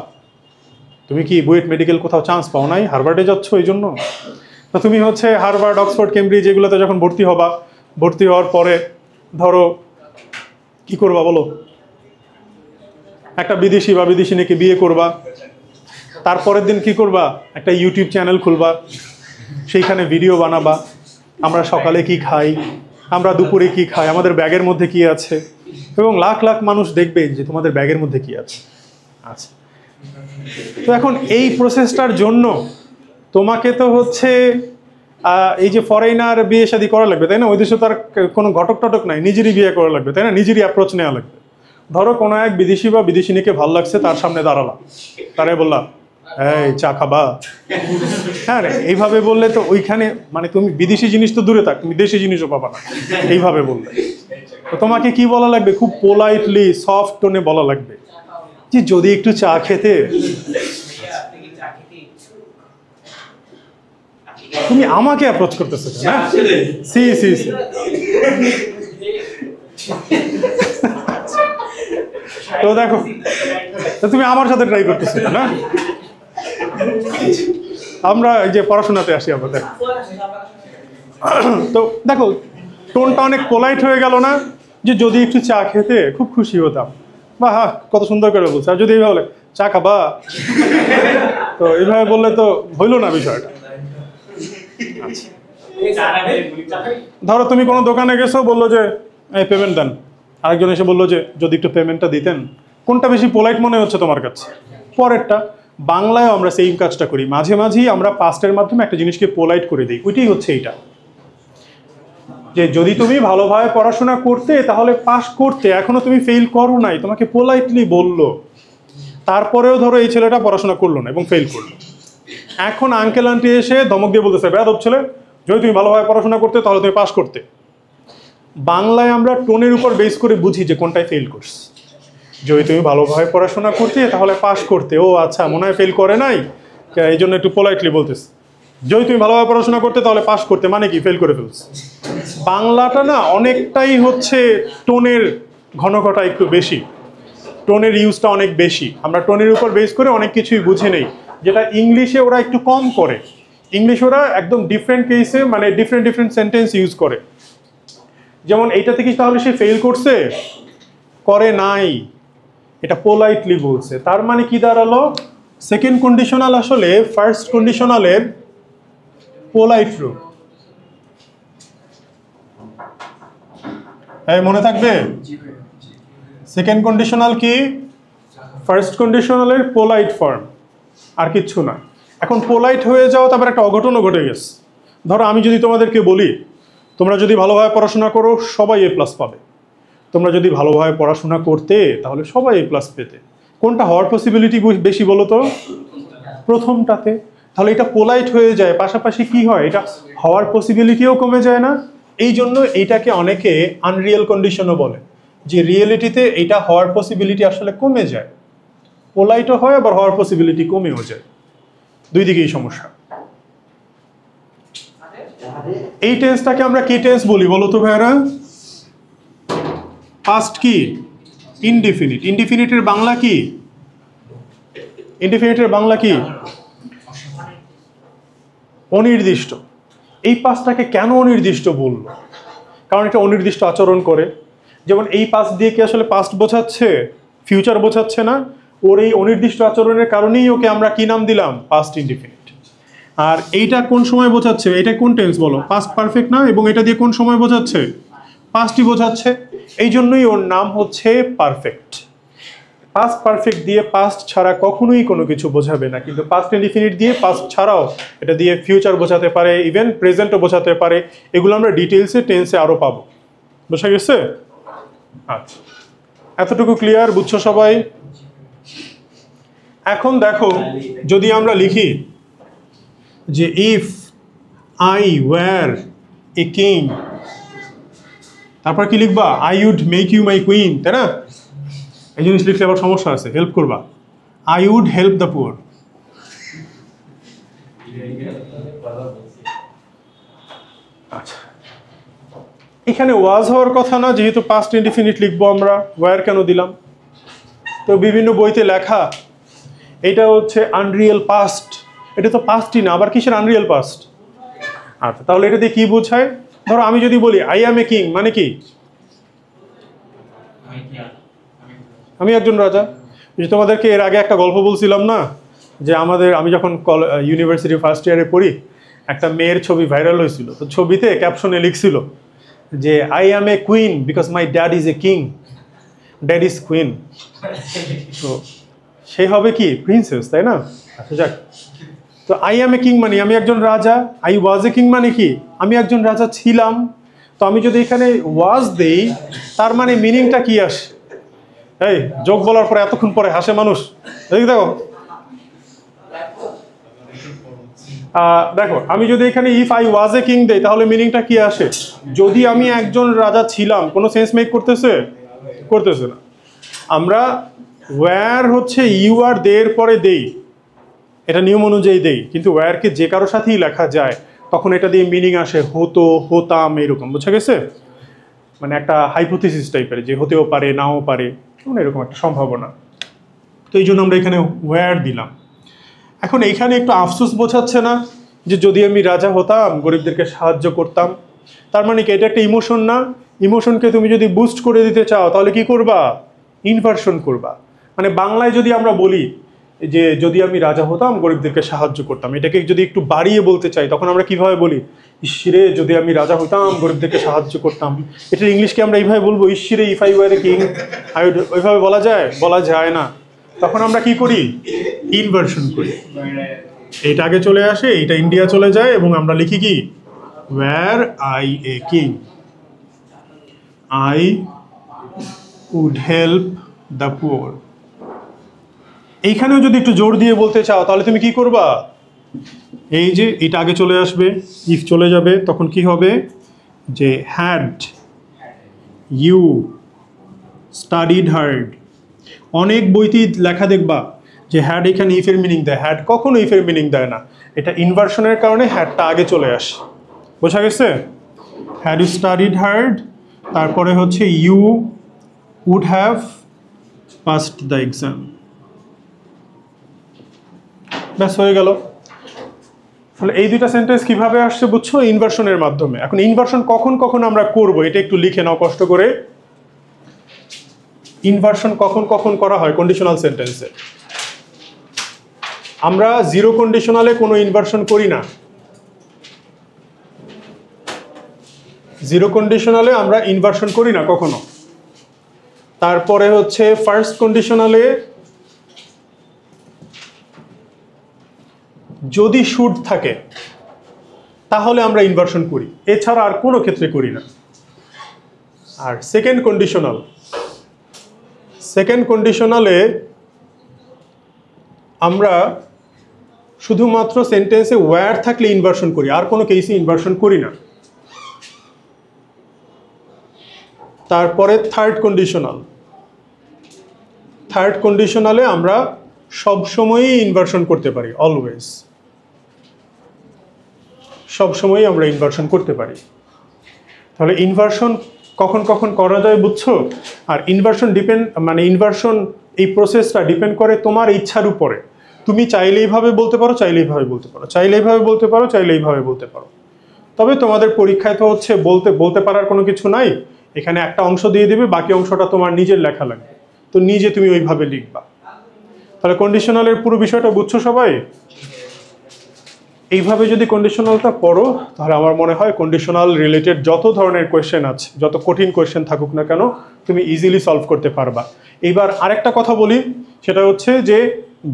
তুমি কি বুয়েট মেডিকেল কোথাও চান্স পাও নাই, হার্ভার্ডে যাচ্ছ এই জন্য? তো তুমি হচ্ছে হার্ভার্ড, অক্সফোর্ড, কেমব্রিজ এগুলোতে যখন ভর্তি হবা, ভর্তি হওয়ার পরে ধরো কি করবা বলো? একটা বিদেশি বা বিদেশিনীকে বিয়ে করবা। তারপরের দিন কি করবা? একটা ইউটিউব চ্যানেল খুলবা, সেইখানে ভিডিও বানাবা, আমরা সকালে কি খাই, আমরা দুপুরে কি খাই, আমাদের ব্যাগের মধ্যে কি আছে, এবং লাখ লাখ মানুষ দেখবে যে তোমাদের ব্যাগের মধ্যে কি আছে। আচ্ছা, তো এখন এই প্রসেসটার জন্য তোমাকে তো হচ্ছে এই যে ফরেনার বিয়ে শাদী করা লাগবে, তাই না? ওই দেশে তো আর কোনো ঘটক টটক নাই, নিজেরই বিয়ে করা লাগবে, তাই না? নিজেরই অ্যাপ্রোচ নেওয়া লাগবে। ধরো কোনো এক বিদেশি বা বিদেশিনীকে ভালো লাগছে, তার সামনে দাঁড়ালাম, তারাই বললাম এই চা খাবা, হ্যাঁ রে, এইভাবে বললে তো ওইখানে মানে তুমি বিদেশি জিনিস তো দূরে থাক, তুমি দেশি জিনিসও পাবা না এইভাবে বললে। তো তোমাকে কি বলা লাগবে? খুব পোলাইটলি সফট টোনে বলা লাগবে যে যদি একটু চা খেতে। তুমি আমাকে অ্যাপ্রোচ করতেছো না? সি সি সি তো দেখো, তুমি আমার সাথে ট্রাই করতেছো না? আমরা এই যে পড়াশোনাতে আসি আমাদের, তো দেখো টোনটা অনেক পোলাইট হয়ে গেল না? যে যদি একটু চা খেতে খুব খুশি হতাম, বা হ্যাঁ কত সুন্দর করে বলছে। আর যদি এইভাবে বলে চা খাবা, তো এইভাবে বললে তো হইল না বিষয়টা। ধরো তুমি কোনো দোকানে গেছো, বললো যে এই পেমেন্ট দেন, আরেকজন এসে বললো যে যদি একটু পেমেন্টটা দিতেন। কোনটা বেশি পোলাইট মনে হচ্ছে তোমার কাছে? পরেরটা। বাংলায় আমরা সেম কাজটা করি, মাঝে মাঝেই আমরা পাস্টের মাধ্যমে একটা জিনিসকে পোলাইট করে দিই। ওইটাই হচ্ছে এইটা, যে যদি তুমি ভালোভাবে পড়াশোনা করতে তাহলে পাস করতে, এখনো তুমি ফেল করো নাই, তোমাকে পোলাইটলি বললো, তারপরেও ধরো এই ছেলেটা পড়াশোনা করলো না এবং ফেল করলো। এখন আঙ্কেল আন্টি এসে ধমক দিয়ে বলতেছে বেয়াদব ছেলে, যদি তুমি ভালোভাবে পড়াশোনা করতে তাহলে তুমি পাস করতে। বাংলায় আমরা টোনের উপর বেস করে বুঝি যে কোনটায় ফেল করছে। যদি তুমি ভালোভাবে পড়াশোনা করতে তাহলে পাস করতে, ও আচ্ছা মনে হয় ফেল করে নাই, এই জন্য একটু পোলাইটলি বলতেছে। যদি তুমি ভালোভাবে পড়াশোনা করতে তাহলে পাস করতে, মানে কি ফেল করে ফেলছে। বাংলাটা না অনেকটাই হচ্ছে টোনের ঘনঘটা একটু বেশি, টোনের ইউজটা অনেক বেশি। আমরা টোনের উপর বেস করে অনেক কিছুই বুঝে নেই, যেটা ইংলিশে ওরা একটু কম করে। ইংলিশ ওরা একদম ডিফারেন্ট কেসে মানে ডিফারেন্ট সেন্টেন্স ইউজ করে। যেমন এইটা থেকে তাহলে সে ফেল করছে, করে নাই, এটা পোলাইটলি বলছে। তার মানে কি দাঁড়ালো? সেকেন্ড কন্ডিশনাল আসলে ফার্স্ট কন্ডিশনালের পোলাইট রূপ। এই মনে থাকবে, সেকেন্ড কন্ডিশনাল কি? ফার্স্ট কন্ডিশনালের পোলাইট ফর্ম, আর কিচ্ছু না। এখন পোলাইট হয়ে যাও, তারপর একটা অঘটনও ঘটে গেছে। ধরো আমি যদি তোমাদেরকে বলি তোমরা যদি ভালোভাবে পড়াশোনা করো সবাই এ প্লাস পাবে, তোমরা যদি ভালোভাবে পড়াশোনা করতে তাহলে সবাই এ প্লাস পেতে, কোনটা হওয়ার পসিবিলিটি বেশি বলো তো? প্রথমটাতে। তাহলে এটা পোলাইট হয়ে যায়, পাশাপাশি কি হয়, এটা হওয়ার পসিবিলিটিও কমে যায় না? এই জন্য এইটাকে অনেকে আনরিয়েল কন্ডিশনও বলে, যে রিয়েলিটিতে এটা হওয়ার পসিবিলিটি আসলে কমে যায়। পোলাইটও হয় আবার হওয়ার পসিবিলিটি কমেও যায়, দুই দিকেই সমস্যা। এই টেন্সটাকে আমরা কি টেন্স বলি বলো তো ভাইরা? পাস্ট কি? ইনডিফিনিট। ইনডিফিনিটের বাংলা কি? ইনডিফিনিটের বাংলা কি? অনির্দিষ্ট। এই পাস্টটাকে কেন অনির্দিষ্ট বললো? কারণ এটা অনির্দিষ্ট আচরণ করে। যেমন এই পাস্ট দিয়ে কি আসলে পাস্ট বোঝাচ্ছে, ফিউচার বোঝাচ্ছে না। ওর এই অনির্দিষ্ট আচরণের কারণেই ওকে আমরা কি নাম দিলাম? Past indefinite. আর এইটা কোন সময় বোঝাচ্ছে? এটা কোন টেন্স বলো? পাস্ট পারফেক্ট না? এবং এটা দিয়ে কোন সময় বোঝাচ্ছে? পাস্টই বোঝাচ্ছে। এই জন্যই ওর নাম হচ্ছে পারফেক্ট। পাস্ট পারফেক্ট দিয়ে পাস্ট ছাড়া কখনোই কোনো কিছু বোঝাবে না, কিন্তু পাস্ট ইনডিফিনিট দিয়ে পাস্ট ছাড়াও এটা দিয়ে ফিউচার বোঝাতে পারে, ইভেন প্রেজেন্টও বোঝাতে পারে। এগুলো আমরা ডিটেলসে টেন্সে আরও পাবো। বোঝা গেছে? আচ্ছা, এতটুকু ক্লিয়ার? বুঝছো সবাই? এখন দেখো, যদি আমরা লিখি যে if I were a king, তারপর কি লিখবা? I would make you my queen, তাই না? এই জিনিস লিখলে আবার সমস্যা আছে, হেল্প করবা। I would help the poor. আচ্ছা, এখানে ওয়াজ হওয়ার কথা না, যেহেতু পাস্ট ইনডিফিনিট লিখবো আমরা, ওয়্যার কেন দিলাম? তো বিভিন্ন বইতে লেখা এটা হচ্ছে আনরিয়েল পাস্ট। এটা তো পাস্টই না, আবার কিসের আনরিয়েল পাস্ট? আচ্ছা, তাহলে এটা দিয়ে কি বোঝায়? ধরো আমি যদি বলি আই অ্যাম এ কিং, মানে কি? আমি একজন রাজা। যে তোমাদেরকে এর আগে একটা গল্প বলছিলাম না, যে আমি যখন ইউনিভার্সিটি ফার্স্ট ইয়ারে পড়ি, একটা মেয়ের ছবি ভাইরাল হয়েছিল। তো ছবিতে ক্যাপশনে লিখছিল যে I am A queen because my dad is a king, dad is queen. তো সে হবে কি প্রিন্সেস, তাই না? আচ্ছা যাক, তো আই অ্যাম এ কিং মানে আমি একজন রাজা, আই ওয়াজ এ কিং মানে কি আমি একজন রাজা ছিলাম। তো আমি যদি এখানে ওয়াজ দেই তার মানে মিনিংটা কি আসে? এই যোগ বলার পরে এতক্ষণ পরে হাসে মানুষ, দেখো দেখো আমি যদি এখানে if I was a king দেই তাহলে মিনিংটা কি আসে? যদি আমি একজন রাজা ছিলাম, কোনো সেন্স মেক করতেছে? করতেছে না। আমরা ওয়্যার হচ্ছে ইউ আর দের পরে দেই, এটা নিয়ম অনুযায়ী দেই, কিন্তু ওয়্যারকে যে কারোর সাথেই লেখা যায় তখন এটা দিয়ে মিনিং আসে হতো, হতাম, এরকম, বুঝা গেছে? মানে একটা হাইপোথিসিস টাইপের, যে হতেও পারে নাও পারে, মানে এরকম একটা সম্ভাবনা। তো এই জন্য আমরা এখানে ওয়্যার দিলাম। এখন এইখানে একটু আফসোস বোঝাচ্ছে না যে যদি আমি রাজা হতাম গরিবদেরকে সাহায্য করতাম? তার মানে কি এটা একটা ইমোশন না? ইমোশনকে তুমি যদি বুস্ট করে দিতে চাও তাহলে কি করবা? ইনভার্সন করবা। মানে বাংলায় যদি আমরা বলি যে যদি আমি রাজা হতাম গরিবদেরকে সাহায্য করতাম, এটাকে যদি একটু বাড়িয়ে বলতে চাই তখন আমরা কিভাবে বলি? ইসরে যদি আমি রাজা হতাম গরিবদেরকে সাহায্য করতাম। এটার ইংলিশকে আমরা এইভাবে বলবো, ইসরে if I were a king. ওইভাবে বলা যায়? বলা যায় না। তখন আমরা কি করি? ইনভার্সন করি। এইটা আগে চলে আসে, এইটা ইন্ডিয়া চলে যায় এবং আমরা লিখি কি? Were I a king, I would help the poor. এইখানেও যদি একটু জোর দিয়ে বলতে চাও তাহলে তুমি কি করবা? এই যে এটা আগে চলে আসবে, ইফ চলে যাবে, তখন কি হবে? যে হ্যাড ইউ স্টাডিড হার্ড। অনেক বইতেই লেখা দেখবা যে হ্যাড এখানে ইফের মিনিং দেয়, হ্যাড কখনো ইফের মিনিং দেয় না। এটা ইনভার্সনের কারণে হ্যাডটা আগে চলে আসে, বোঝা গেছে? হ্যাড ইউ স্টাডিড হার্ড, তারপরে হচ্ছে you would have passed the exam. ব্যাস হয়ে গেল। তাহলে এই দুইটা সেন্টেন্স কিভাবে আসছে বুঝছো? ইনভার্সনের মাধ্যমে। এখন ইনভার্সন কখন কখন আমরা করব এটা একটু লিখে নাও কষ্ট করে। ইনভার্সন কখন কখন করা হয় কন্ডিশনাল সেন্টেন্সে? আমরা জিরো কন্ডিশনালে কোনো ইনভার্সন করি না। জিরো কন্ডিশনালে আমরা ইনভার্সন করি না কখনো। তারপরে হচ্ছে ফার্স্ট কন্ডিশনালে যদি শুড থাকে তাহলে আমরা ইনভার্সন করি, এছাড়া আর কোনো ক্ষেত্রে করি না। আর সেকেন্ড কন্ডিশনালে আমরা শুধুমাত্র সেন্টেন্সে ওয়্যার থাকলে ইনভার্সন করি, আর কোনো কেসে ইনভার্সন করি না। তারপরে থার্ড কন্ডিশনালে আমরা সবসময়ই ইনভার্সন করতে পারি, অলওয়েজ, সবসময়ই আমরা ইনভার্সন করতে পারি। তাহলে ইনভার্সন কখন কখন করা যায় বুঝছো? আর ইনভার্সন ইনভার্সন এই প্রসেসটা ডিপেন্ড করে তোমার ইচ্ছার উপরে। তুমি চাইলে এইভাবে বলতে পারো, চাইলে এইভাবে বলতে পারো, চাইলে এইভাবে বলতে পারো, চাইলে এইভাবে বলতে পারো। তবে তোমাদের পরীক্ষায় তো হচ্ছে বলতে পারার কোনো কিছু নাই, এখানে একটা অংশ দিয়ে দেবে, বাকি অংশটা তোমার নিজের লেখা লাগবে, তো নিজে তুমি ওইভাবে লিখবা। তাহলে কন্ডিশনালের পুরো বিষয়টা বুঝছো সবাই? এইভাবে যদি কন্ডিশনালটা পড়ো তাহলে আমার মনে হয় কন্ডিশনাল রিলেটেড যত ধরনের কোয়েশ্চেন আছে, যত কঠিন কোয়েশ্চেন থাকুক না কেন, তুমি ইজিলি সলভ করতে পারবা। এইবার আরেকটা কথা বলি, সেটা হচ্ছে যে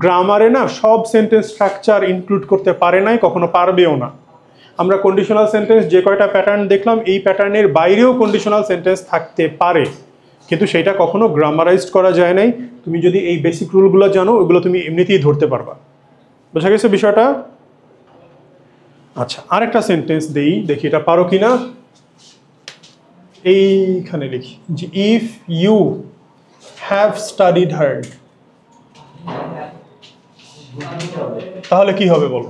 গ্রামারে না সব সেন্টেন্স স্ট্রাকচার ইনক্লুড করতে পারে নাই, কখনো পারবেও না। আমরা কন্ডিশনাল সেন্টেন্স যে কয়টা প্যাটার্ন দেখলাম, এই প্যাটার্নের বাইরেও কন্ডিশনাল সেন্টেন্স থাকতে পারে, কিন্তু সেটা কখনো গ্রামারাইজড করা যায় নাই। তুমি যদি এই বেসিক রুলগুলো জানো, ওগুলো তুমি এমনিতেই ধরতে পারবা। বোঝা গেছে বিষয়টা? আচ্ছা, আরেকটা সেন্টেন্স দেই, দেখি এটা পারো কিনা। এইখানে লিখি যে if you have studied hard, তাহলে কি হবে বলো?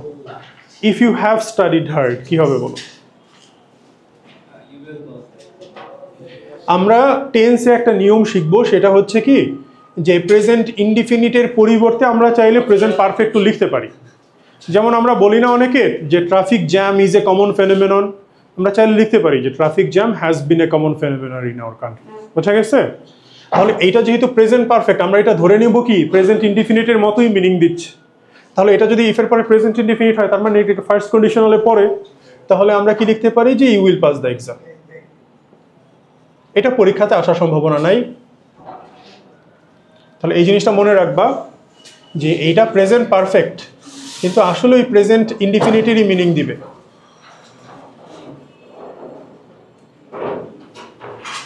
If you have studied hard কি হবে বলো? আমরা টেন্সে একটা নিয়ম শিখবো, সেটা হচ্ছে কি যে প্রেজেন্ট ইনডিফিনিটের পরিবর্তে আমরা চাইলে প্রেজেন্ট পারফেক্টও লিখতে পারি। যেমন আমরা বলি না অনেকে যে traffic jam is a common phenomenon, আমরা চাইলে লিখতে পারি যে traffic jam has been a common phenomenon in our country. বোঝা গেছে? তাহলে এইটা যেহেতু প্রেজেন্ট পারফেক্ট, আমরা এটা ধরে নিব কি প্রেজেন্ট ইনডিফিনিটের মতোই মিনিং দিচ্ছে। তাহলে এটা যদি ইফের পরে প্রেজেন্ট ইনডিফিনিট হয়, তার মানে এটা ফার্স্ট কন্ডিশনালে পড়ে, তাহলে আমরা কি লিখতে পারি যে you will pass the exam. এটা পরীক্ষাতে আসার সম্ভাবনা নাই। তাহলে এই জিনিসটা মনে রাখবা যে এইটা প্রেজেন্ট পারফেক্ট, কিন্তু আসলে ওই প্রেজেন্ট ইনডিফিনিটেরই মিনিং দিবে।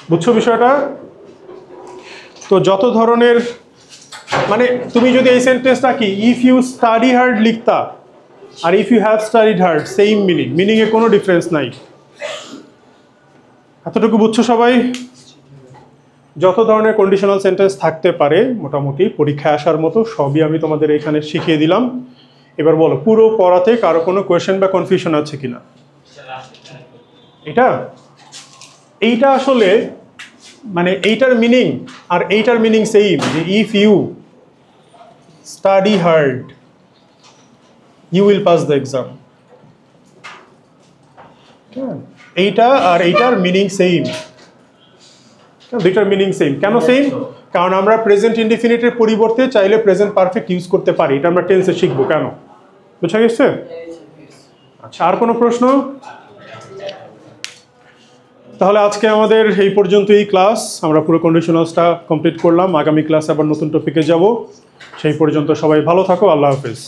বুঝছো বিষয়টা? তো যত ধরনের, মানে তুমি যদি এই সেন্টেন্সটা কি ইফ ইউ স্টাডি হার্ড লিখতা আর if you have studied hard, same meaning, মিনিংয়ে কোনো ডিফারেন্স নাই। এতটুকু বুঝছো সবাই? যত ধরনের কন্ডিশনাল সেন্টেন্স থাকতে পারে মোটামুটি পরীক্ষায় আসার মতো সবই আমি তোমাদের এখানে শিখিয়ে দিলাম। এবার বলো পুরো পড়াতে কারো কোনো কোয়েশ্চেন বা কনফিউশন আছে কিনা? এইটা আসলে মানে এইটার মিনিং আর এইটার মিনিং সেম, যে if you study hard you will pass the exam. এইটা আর এইটার মিনিং সেম, দুইটার মিনিং সেম। কেন সেম? কারণ আমরা প্রেজেন্ট ইনডিফিনিটের পরিবর্তে চাইলে প্রেজেন্ট পারফেক্ট ইউজ করতে পারি, এটা আমরা টেন্সে শিখবো। কেন, বুঝা গেছে? আচ্ছা, আর কোনো প্রশ্ন? তাহলে আজকে আমাদের এই পর্যন্তই ক্লাস, আমরা পুরো কন্ডিশনালসটা কমপ্লিট করলাম। আগামী ক্লাসে আবার নতুন টপিকে যাব। সেই পর্যন্ত সবাই ভালো থাকো, আল্লাহ হাফেজ।